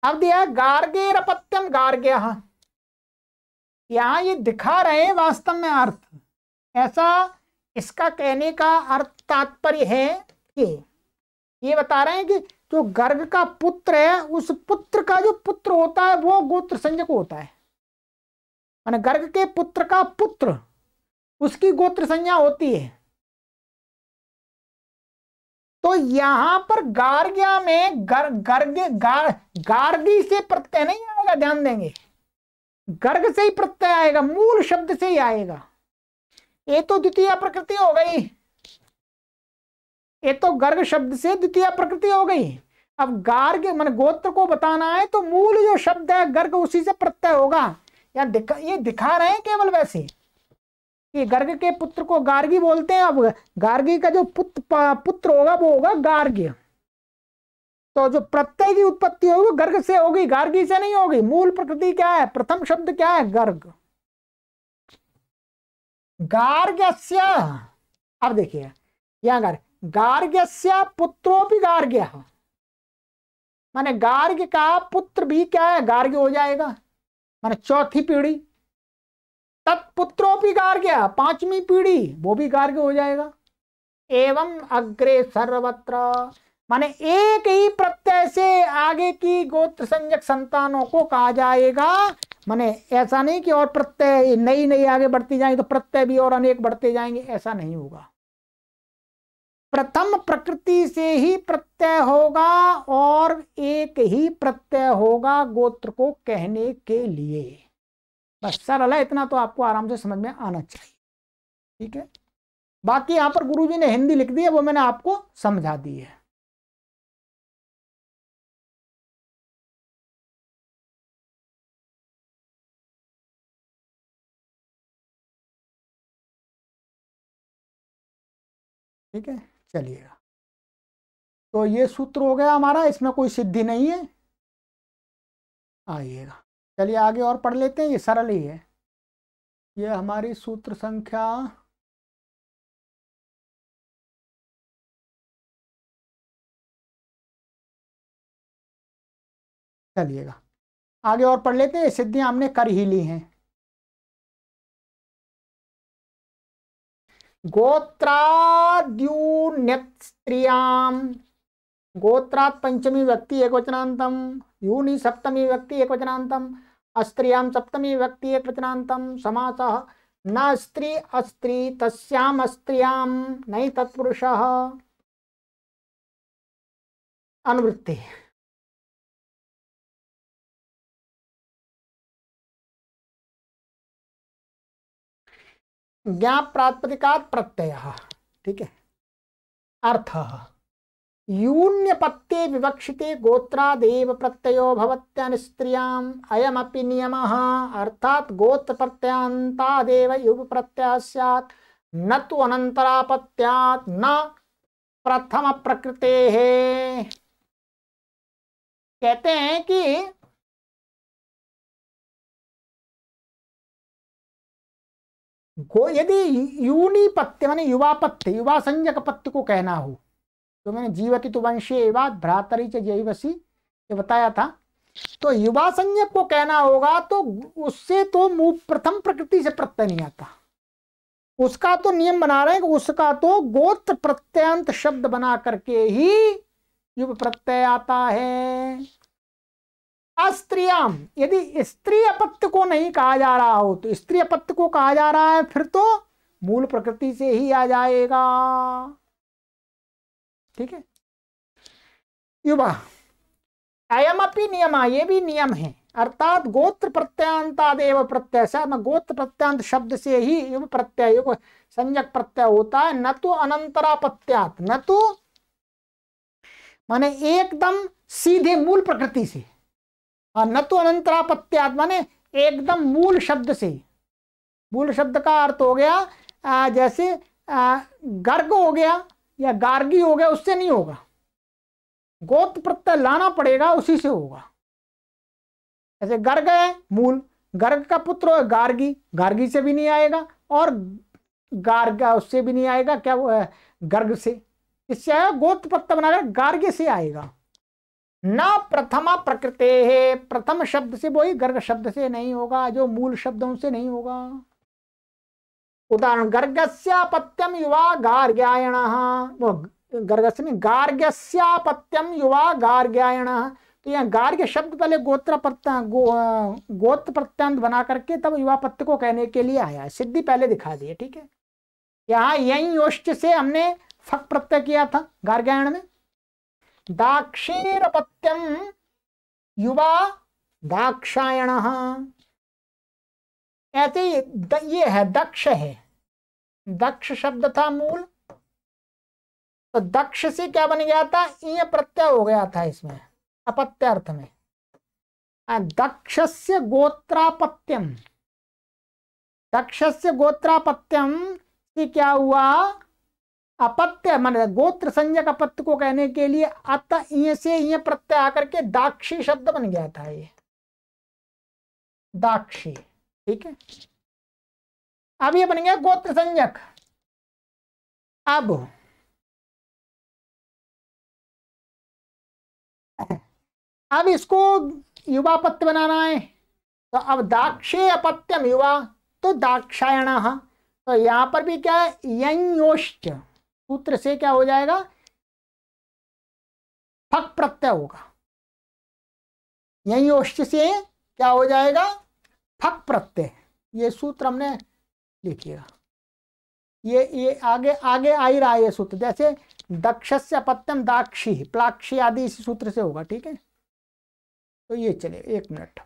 अब दिया गार्गेर अपत्यम गार्ग्य, यहां ये दिखा रहे हैं वास्तव में अर्थ ऐसा। इसका कहने का अर्थ तात्पर्य है कि ये बता रहे हैं कि जो गर्ग का पुत्र है, उस पुत्र का जो पुत्र होता है वो गोत्र संज्ञक होता है, माने गर्ग के पुत्र का पुत्र, उसकी गोत्र संज्ञा होती है। तो यहां पर गार्ग्या में गार्गी से प्रत्यय नहीं आएगा, ध्यान देंगे, गर्ग से ही प्रत्यय आएगा, मूल शब्द से ही आएगा। ये तो द्वितीय प्रकृति हो गई, ये तो गर्ग शब्द से द्वितीय प्रकृति हो गई। अब गार्ग मान गोत्र को बताना है तो मूल जो शब्द है गर्ग, उसी से प्रत्यय होगा। ये दिखा रहे हैं केवल वैसे कि गर्ग के पुत्र को गार्गी बोलते हैं। अब गार्गी का जो पुत्र होगा वो होगा गार्ग्य। तो जो प्रत्यय की उत्पत्ति होगी वो गर्ग से होगी, गार्गी से नहीं होगी। मूल प्रकृति क्या है, प्रथम शब्द क्या है, गर्ग। गार्ग्यस्य, अब देखिए यहां गार्ग्यस्य पुत्रोपि गार्ग्य, माने गार्ग्य का पुत्र भी क्या है, गार्ग्य हो जाएगा, माने चौथी पीढ़ी। तत्पुत्रोपि गार्ग्य, पांचवी पीढ़ी, वो भी गार्ग्य हो जाएगा। एवं अग्रे सर्वत्र, माने एक ही प्रत्यय से आगे की गोत्र संज्ञक संतानों को कहा जाएगा। माने ऐसा नहीं कि और प्रत्यय नई नई आगे बढ़ती जाएंगे तो प्रत्यय भी और अनेक बढ़ते जाएंगे, ऐसा नहीं होगा। प्रथम प्रकृति से ही प्रत्यय होगा और एक ही प्रत्यय होगा गोत्र को कहने के लिए। बस सरल है, इतना तो आपको आराम से समझ में आना चाहिए। ठीक है, बाकी यहां पर गुरुजी ने हिंदी लिख दी है, वो मैंने आपको समझा दी है। ठीक है, चलिएगा। तो ये सूत्र हो गया हमारा, इसमें कोई सिद्धि नहीं है। आइएगा, चलिए आगे और पढ़ लेते हैं, ये सरल ही है। ये हमारी सूत्र संख्या चलिएगा आगे और पढ़ लेते हैं। सिद्धियां हमने कर ही ली हैं। गोत्राद्यून्यत स्त्रियाम, गोत्रात् पंचमी व्यक्ति एकवचनांतम, यूनि सप्तमी व्यक्ति एकवचनांतम, अस्त्रियाम सप्तमी व्यक्ति एकवचनांतम, समासः न स्त्री अस्त्री तस्याम अस्त्रियाम नहीं तत्पुरुषः। अनुवृत्ति, ज्ञाप प्रातिपदिकात् प्रत्ययः। ठीक है, अर्थ यून्यपत्ते विवक्षिते गोत्रादेव प्रत्ययो भवत्यनुस्त्रियाम् अयमपि नियमः, अर्थात गोत्र प्रत्ययान्तादेव युग प्रत्ययः स्यात्, न तु अनन्तरापत्यात् न प्रथम प्रकृतेः। कहते हैं कि यदि यूनी पत्य माने युवा पत्य, युवा संज्ञक पत्य को कहना हो, तो मैंने जीवति तो वंशे एवं भ्रातरी च जैवसी ये बताया था। तो युवा संज्ञक को कहना होगा तो उससे तो प्रथम प्रकृति से प्रत्यय नहीं आता, उसका तो नियम बना रहे हैं कि उसका तो गोत्र प्रत्यंत शब्द बना करके ही युव प्रत्यय आता है। अस्त्रियाम, यदि स्त्री अपत्य को नहीं कहा जा रहा हो तो स्त्री अपत्य को कहा जा रहा है, फिर तो मूल प्रकृति से ही आ जाएगा। ठीक है। युवा अयमपि नियम, ये भी नियम है, अर्थात गोत्र प्रत्ययांतादेव प्रत्यय से, गोत्र प्रत्यांत शब्द से ही युव प्रत्यय, युग संज्ञक प्रत्यय होता है, न तो अनंतरापत्यात, न तो माने एकदम सीधे मूल प्रकृति से, और न तो अनंतरापत्यात माने एकदम मूल शब्द से। मूल शब्द का अर्थ हो गया जैसे गर्ग हो गया या गार्गी हो गया, उससे नहीं होगा, गोत्र प्रत्यय लाना पड़ेगा, उसी से होगा। जैसे गर्ग है मूल, गर्ग का पुत्र हो गार्गी, गार्गी से भी नहीं आएगा, और गार्गा उससे भी नहीं आएगा, क्या गर्ग से, इससे आएगा गोत्र प्रत्यय बनाकर गार्ग्य से आएगा। न प्रथमा प्रकृते है, प्रथम शब्द से, वही गर्ग शब्द से नहीं होगा, जो मूल शब्दों से नहीं होगा। उदाहरण गर्गस्यापत्यम युवा गार्ग्यायण, वो गर्गस्य नहीं, गार्ग्यस्यापत्यम युवा गार्ग्यायण, तो यहाँ गार्ग्य शब्द पहले गोत्र प्रत्यंत बना करके तब युवापत्य को कहने के लिए आया है, सिद्धि पहले दिखा दी है। ठीक है। यहाँ यही योष्ट से हमने फक प्रत्यय किया था गार्ग्यायण में। दाक्षीरपत्यम युवा दाक्षायण, ऐसे ये है दक्ष है, दक्ष शब्द था मूल, तो दक्ष से क्या बन गया था, ये प्रत्यय हो गया था इसमें अपत्य अर्थ में। दक्षस्य गोत्रापत्यम, दक्षस्य गोत्रापत्यम से क्या हुआ, अपत्य माने गोत्र संज्ञक अपत्य को कहने के लिए अत ये से ये प्रत्यय आकर के दाक्षी शब्द बन गया था, ये दाक्षी। ठीक है। अब ये बन गया गोत्र संज्ञक। अब इसको युवापत्य बनाना है, तो अब दाक्षे अपत्यम युवा, तो दाक्षायण, तो यहां पर भी क्या है, यंयोश्च सूत्र से क्या हो जाएगा, फक प्रत्यय होगा, यंयोश्च से क्या हो जाएगा, फक प्रत्यय। ये सूत्र हमने लिखिएगा, ये आगे आगे आ ही रहा है ये सूत्र, जैसे दक्षस्य अपत्यम दाक्षी प्लाक्षी आदि इसी सूत्र से होगा। ठीक है। तो ये चले, एक मिनट,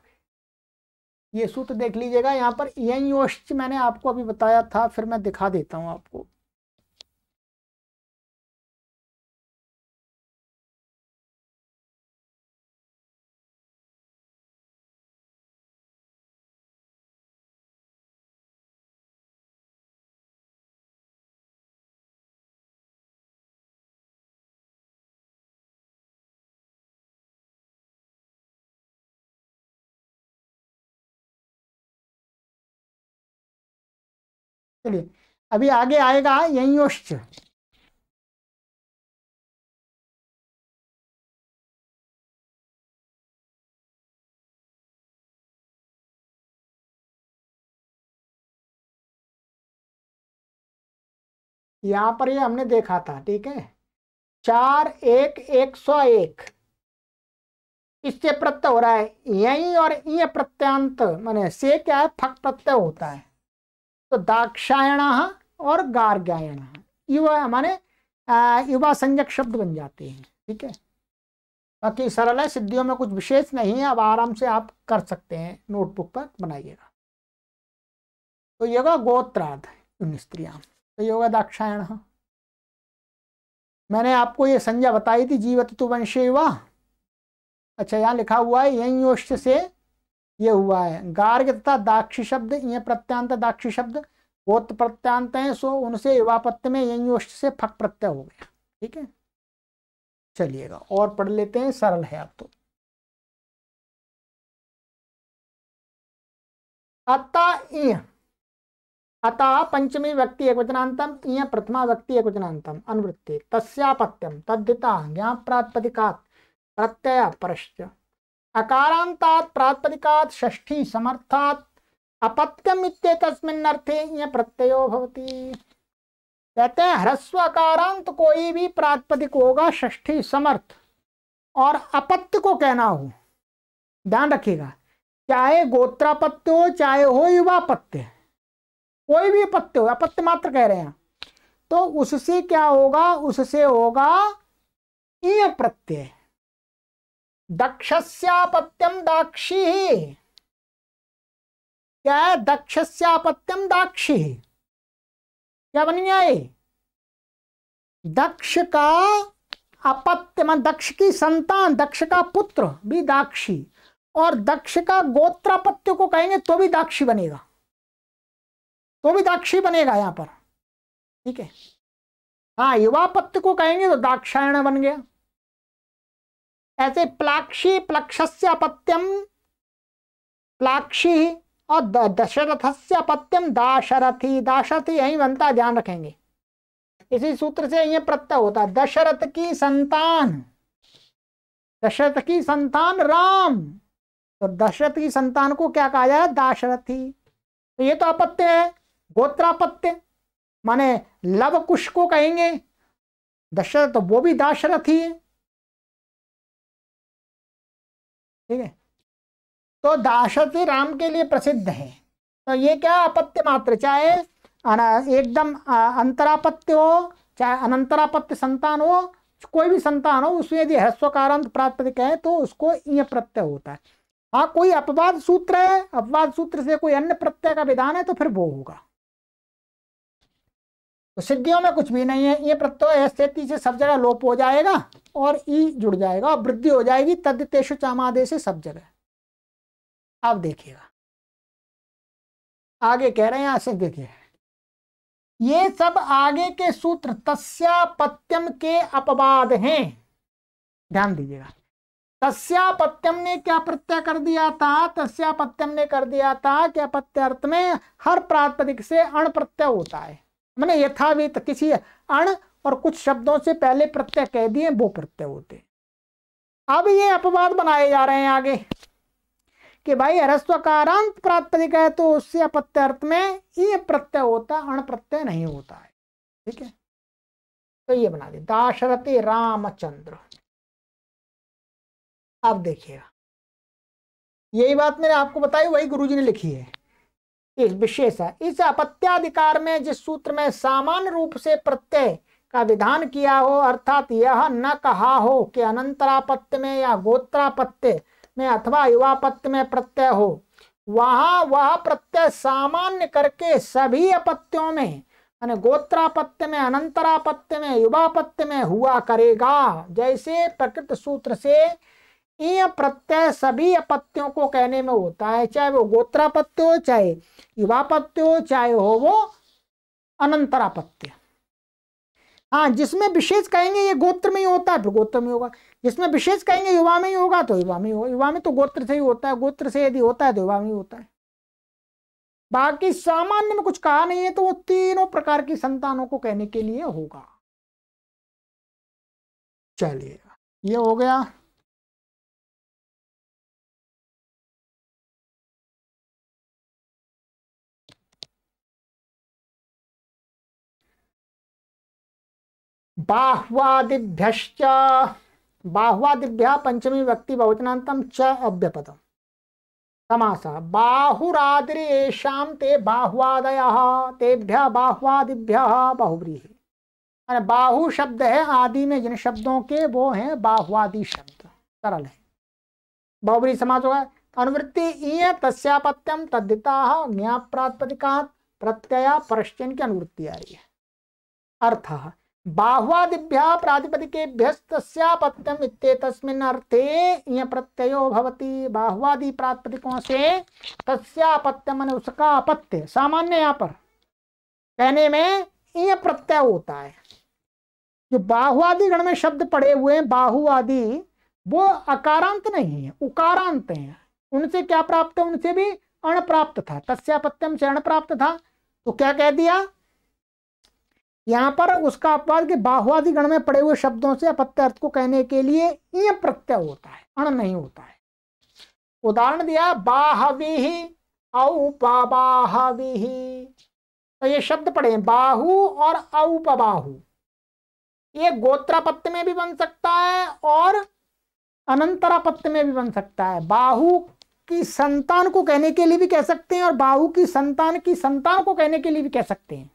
ये सूत्र देख लीजिएगा। यहाँ पर यंयोश्च मैंने आपको अभी बताया था, फिर मैं दिखा देता हूं आपको। चलिए अभी आगे आएगा यंयोश्च। यहां पर ये हमने देखा था। ठीक है। 4-1-101 इससे प्रत्यय हो रहा है, यही और ये प्रत्यांत माने से क्या है, फक प्रत्यय होता है, तो दाक्षायण और गार्ग्यायण युवा माने युवा संज्ञक शब्द बन जाते हैं। ठीक है। बाकी सरल है, सिद्धियों में कुछ विशेष नहीं है, अब आराम से आप कर सकते हैं, नोटबुक पर बनाइएगा। तो ये होगा गोत्राद स्त्रियां, तो ये होगा दाक्षायण। मैंने आपको ये संज्ञा बताई थी, जीवत तु वंशे युवा। अच्छा यहाँ लिखा हुआ है यंयोश्च से ये हुआ है गार्ग्य तथा दाक्षी शब्द, ये प्रत्यांत दाक्षी शब्द गोत्र प्रत्यांत है, सो उनसे युवापत्य में यंयोश्च से फक प्रत्यय हो गया। ठीक है। चलिएगा और पढ़ लेते हैं, सरल है अब तो। अतः पंचमी व्यक्ति एकवचनांतम, इय प्रथमा व्यक्ति एकवचनांतम अनुवृत्ति, तस्यापत्यम तद्धिता ज्ञान प्रातिपदिकात् प्रत्यय परश्च, अकारांतात् प्रातिपदिकात् षष्ठी समर्थात् अपत्यम इत्येतस्मिन् अर्थे इय प्रत्ययो भवति। कहते हैं ह्रस्व अकारांत कोई भी प्रातिपदिक होगा षष्ठी समर्थ और अपत्य को कहना हो, ध्यान रखिएगा, चाहे गोत्रापत्य हो चाहे हो युवापत्य, कोई भी अपत्य हो, अपत्य मात्र कह रहे हैं, तो उससे क्या होगा, उससे होगा ईय प्रत्यय। दक्षस्यापत्यम दाक्षी, क्या है, दक्षस्यापत्यम दाक्षी, क्या बन गया ये, दक्ष का अपत्य मान दक्ष की संतान, दक्ष का पुत्र भी दाक्षी, और दक्ष का गोत्रापत्य को कहेंगे तो भी दाक्षी बनेगा, तो भी दाक्षी बनेगा यहां पर, ठीक है। हाँ, युवापत्य को कहेंगे तो दाक्षायण बन गया। ऐसे प्लाक्षी, प्लक्षस्य अपत्यम प्लाक्षी, और दशरथस्य अपत्यम दाशरथी, दाशरथी यही बनता, ध्यान रखेंगे। इसी सूत्र से यह प्रत्यय होता है, दशरथ की संतान, दशरथ की संतान राम, तो दशरथ की संतान को क्या कहा जाए, दाशरथी। तो ये तो अपत्य है, गोत्रापत्य माने लव कुश को कहेंगे दशरथ, तो वो भी दाशरथी है, ठीक है। तो दाशरथी राम के लिए प्रसिद्ध है। तो ये क्या, अपत्य मात्र, चाहे एकदम अंतरापत्य हो, चाहे अनंतरापत्य संतान हो, कोई भी संतान हो, उसमें यदि ह्रस्वकारांत प्रातिपदिक है तो उसको ईय प्रत्यय होता है। हाँ, कोई अपवाद सूत्र है, अपवाद सूत्र से कोई अन्य प्रत्यय का विधान है तो फिर वो होगा। तो सिद्धियों में कुछ भी नहीं है, ये प्रत्यय स्थिति से सब जगह लोप हो जाएगा और ई जुड़ जाएगा और वृद्धि हो जाएगी तद्देशु चामादेश से सब जगह। अब देखिएगा आगे कह रहे हैं, यहां से देखिए, ये सब आगे के सूत्र तस्यापत्यम के अपवाद हैं, ध्यान दीजिएगा। तस्यापत्यम ने क्या प्रत्यय कर दिया था, तस्यापत्यम ने कर दिया था कि अपत्य अर्थ में हर प्रातिपदिक से अण प्रत्यय होता है, मैंने यथावित किसी अण और कुछ शब्दों से पहले प्रत्यय कह दिए वो प्रत्यय होते। अब ये अपवाद बनाए जा रहे हैं आगे कि भाई ह्रस्वकारांत प्रातिपदिक है तो उससे अपत्य अर्थ में ये प्रत्यय होता, अण प्रत्यय नहीं होता है, ठीक है। तो ये बना दे, दाशरथी रामचंद्र। अब देखिएगा, यही बात मैंने आपको बताई, वही गुरुजी ने लिखी है। इस विशेष है, इस अपत्याधिकार में जिस सूत्र में सामान्य रूप से प्रत्यय का विधान किया हो, अर्थात यह न कहा हो कि अनंतरापत्य में या गोत्रापत्य में अथवा युवापत्य में प्रत्यय हो, वहां वह प्रत्यय सामान्य करके सभी अपत्यों में, यानी गोत्रापत्य में, अनंतरापत्य में, युवापत्य में हुआ करेगा। जैसे प्रकृत सूत्र से ये प्रत्यय सभी अपत्यों को कहने में होता है, चाहे वो गोत्रापत्य हो, चाहे युवापत्य हो, चाहे हो वो अनंतरापत्य। हाँ, जिसमें विशेष कहेंगे ये गोत्र में ही होता है फिर गोत्र में होगा, जिसमें विशेष कहेंगे युवा में ही होगा तो युवा में होगा, युवा में तो गोत्र से ही होता है, गोत्र से यदि होता है तो युवा में ही होता है। बाकी सामान्य में कुछ कहा नहीं है तो वो तीनों प्रकार की संतानों को कहने के लिए होगा। चलिए ये हो गया। बाह्वादिभ्यश्च, बाह्वादिभ्यः पंचमी व्यक्ति बहुवचनान्तम च अव्यपदम समासः। बाहुरादिरेषां ते बाह्वादयः तेभ्यः बाह्वादिभ्यः बहुव्रीहि। बाहु शब्द है आदि में जिन शब्दों के, वो हैं बाह्वादि शब्द, सरल है, बहुव्रीहि समास होगा। अनुवृत्ति ईय तस्यापत्यम तद्धिताः ज्ञाप प्रातिपदिकात् प्रत्यय परश्चन की अनुवृत्ति आ रही है। अर्थः बाह्वादिभ्यः प्रातिपदिकेभ्यस्तस्यापत्यम इत्येतस्मिन् अर्थे इय प्रत्ययो भवति। बाह्वादि प्रातिपदिकों से तस्यापत्यम माने उसका अपत्य, सामान्य यहाँ पर कहने में इय प्रत्यय होता है। जो बाहुआदि गण में शब्द पड़े हुए हैं बाहु आदि, वो अकारांत नहीं है, उकारांत हैं। उनसे क्या प्राप्त है, उनसे भी अण प्राप्त था, तस्यापत्यम से अण प्राप्त था। तो क्या कह दिया यहां पर, उसका अपवाद कि बाहुआदि गण में पड़े हुए शब्दों से अपत्य अर्थ को कहने के लिए ये प्रत्यय होता है, अण नहीं होता है। उदाहरण दिया बाहविहि औपबाहविहि, तो ये शब्द पड़े बाहु और औपबाहु, ये गोत्रापत्य में भी बन सकता है और अनंतरापत्य में भी बन सकता है। बाहु की संतान को कहने के लिए भी कह सकते हैं और बाहु की संतान को कहने के लिए भी कह सकते हैं।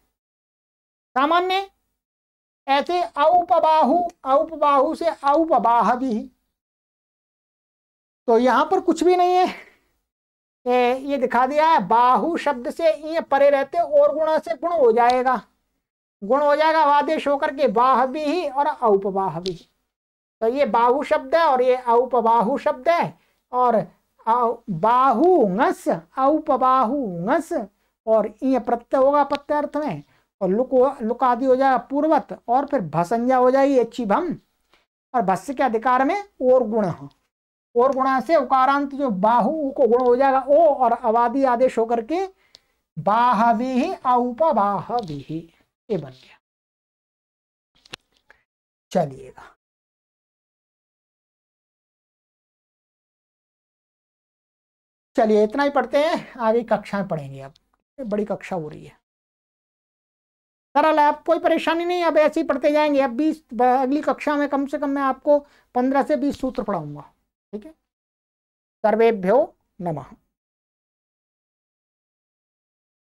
सामान्य ऐसे औपबाहु से औपबाह भी। तो यहां पर कुछ भी नहीं है, ये दिखा दिया है। बाहु शब्द से ये परे रहते और गुणा से गुण हो जाएगा, वादेश होकर के बाह भी ही और औपबाह भी। तो ये बाहु शब्द है और ये औपबाहु शब्द है, और बाहु ngस औपबाहु ngस, और ये प्रत्यय होगा प्रत्यर्थ में, और लुक आदि हो जाएगा पूर्वत, और फिर भसंज्ञा हो जाएगी अच्छी भम, और भस्य के अधिकार में और गुण, और गुणा से उकारांत जो बाहु को गुण हो जाएगा ओ, और अवादी आदेश होकर के बाहवी औपबाहवी, ये बन गया। चलिएगा, चलिए इतना ही पढ़ते हैं, आगे कक्षा में पढ़ेंगे। अब बड़ी कक्षा हो रही है, सरल है, अब कोई परेशानी नहीं, अब ऐसे ही पढ़ते जाएंगे। अब 20 अगली कक्षा में कम से कम मैं आपको 15 से 20 सूत्र पढ़ाऊंगा। ठीक है, सर्वेभ्यो नमः।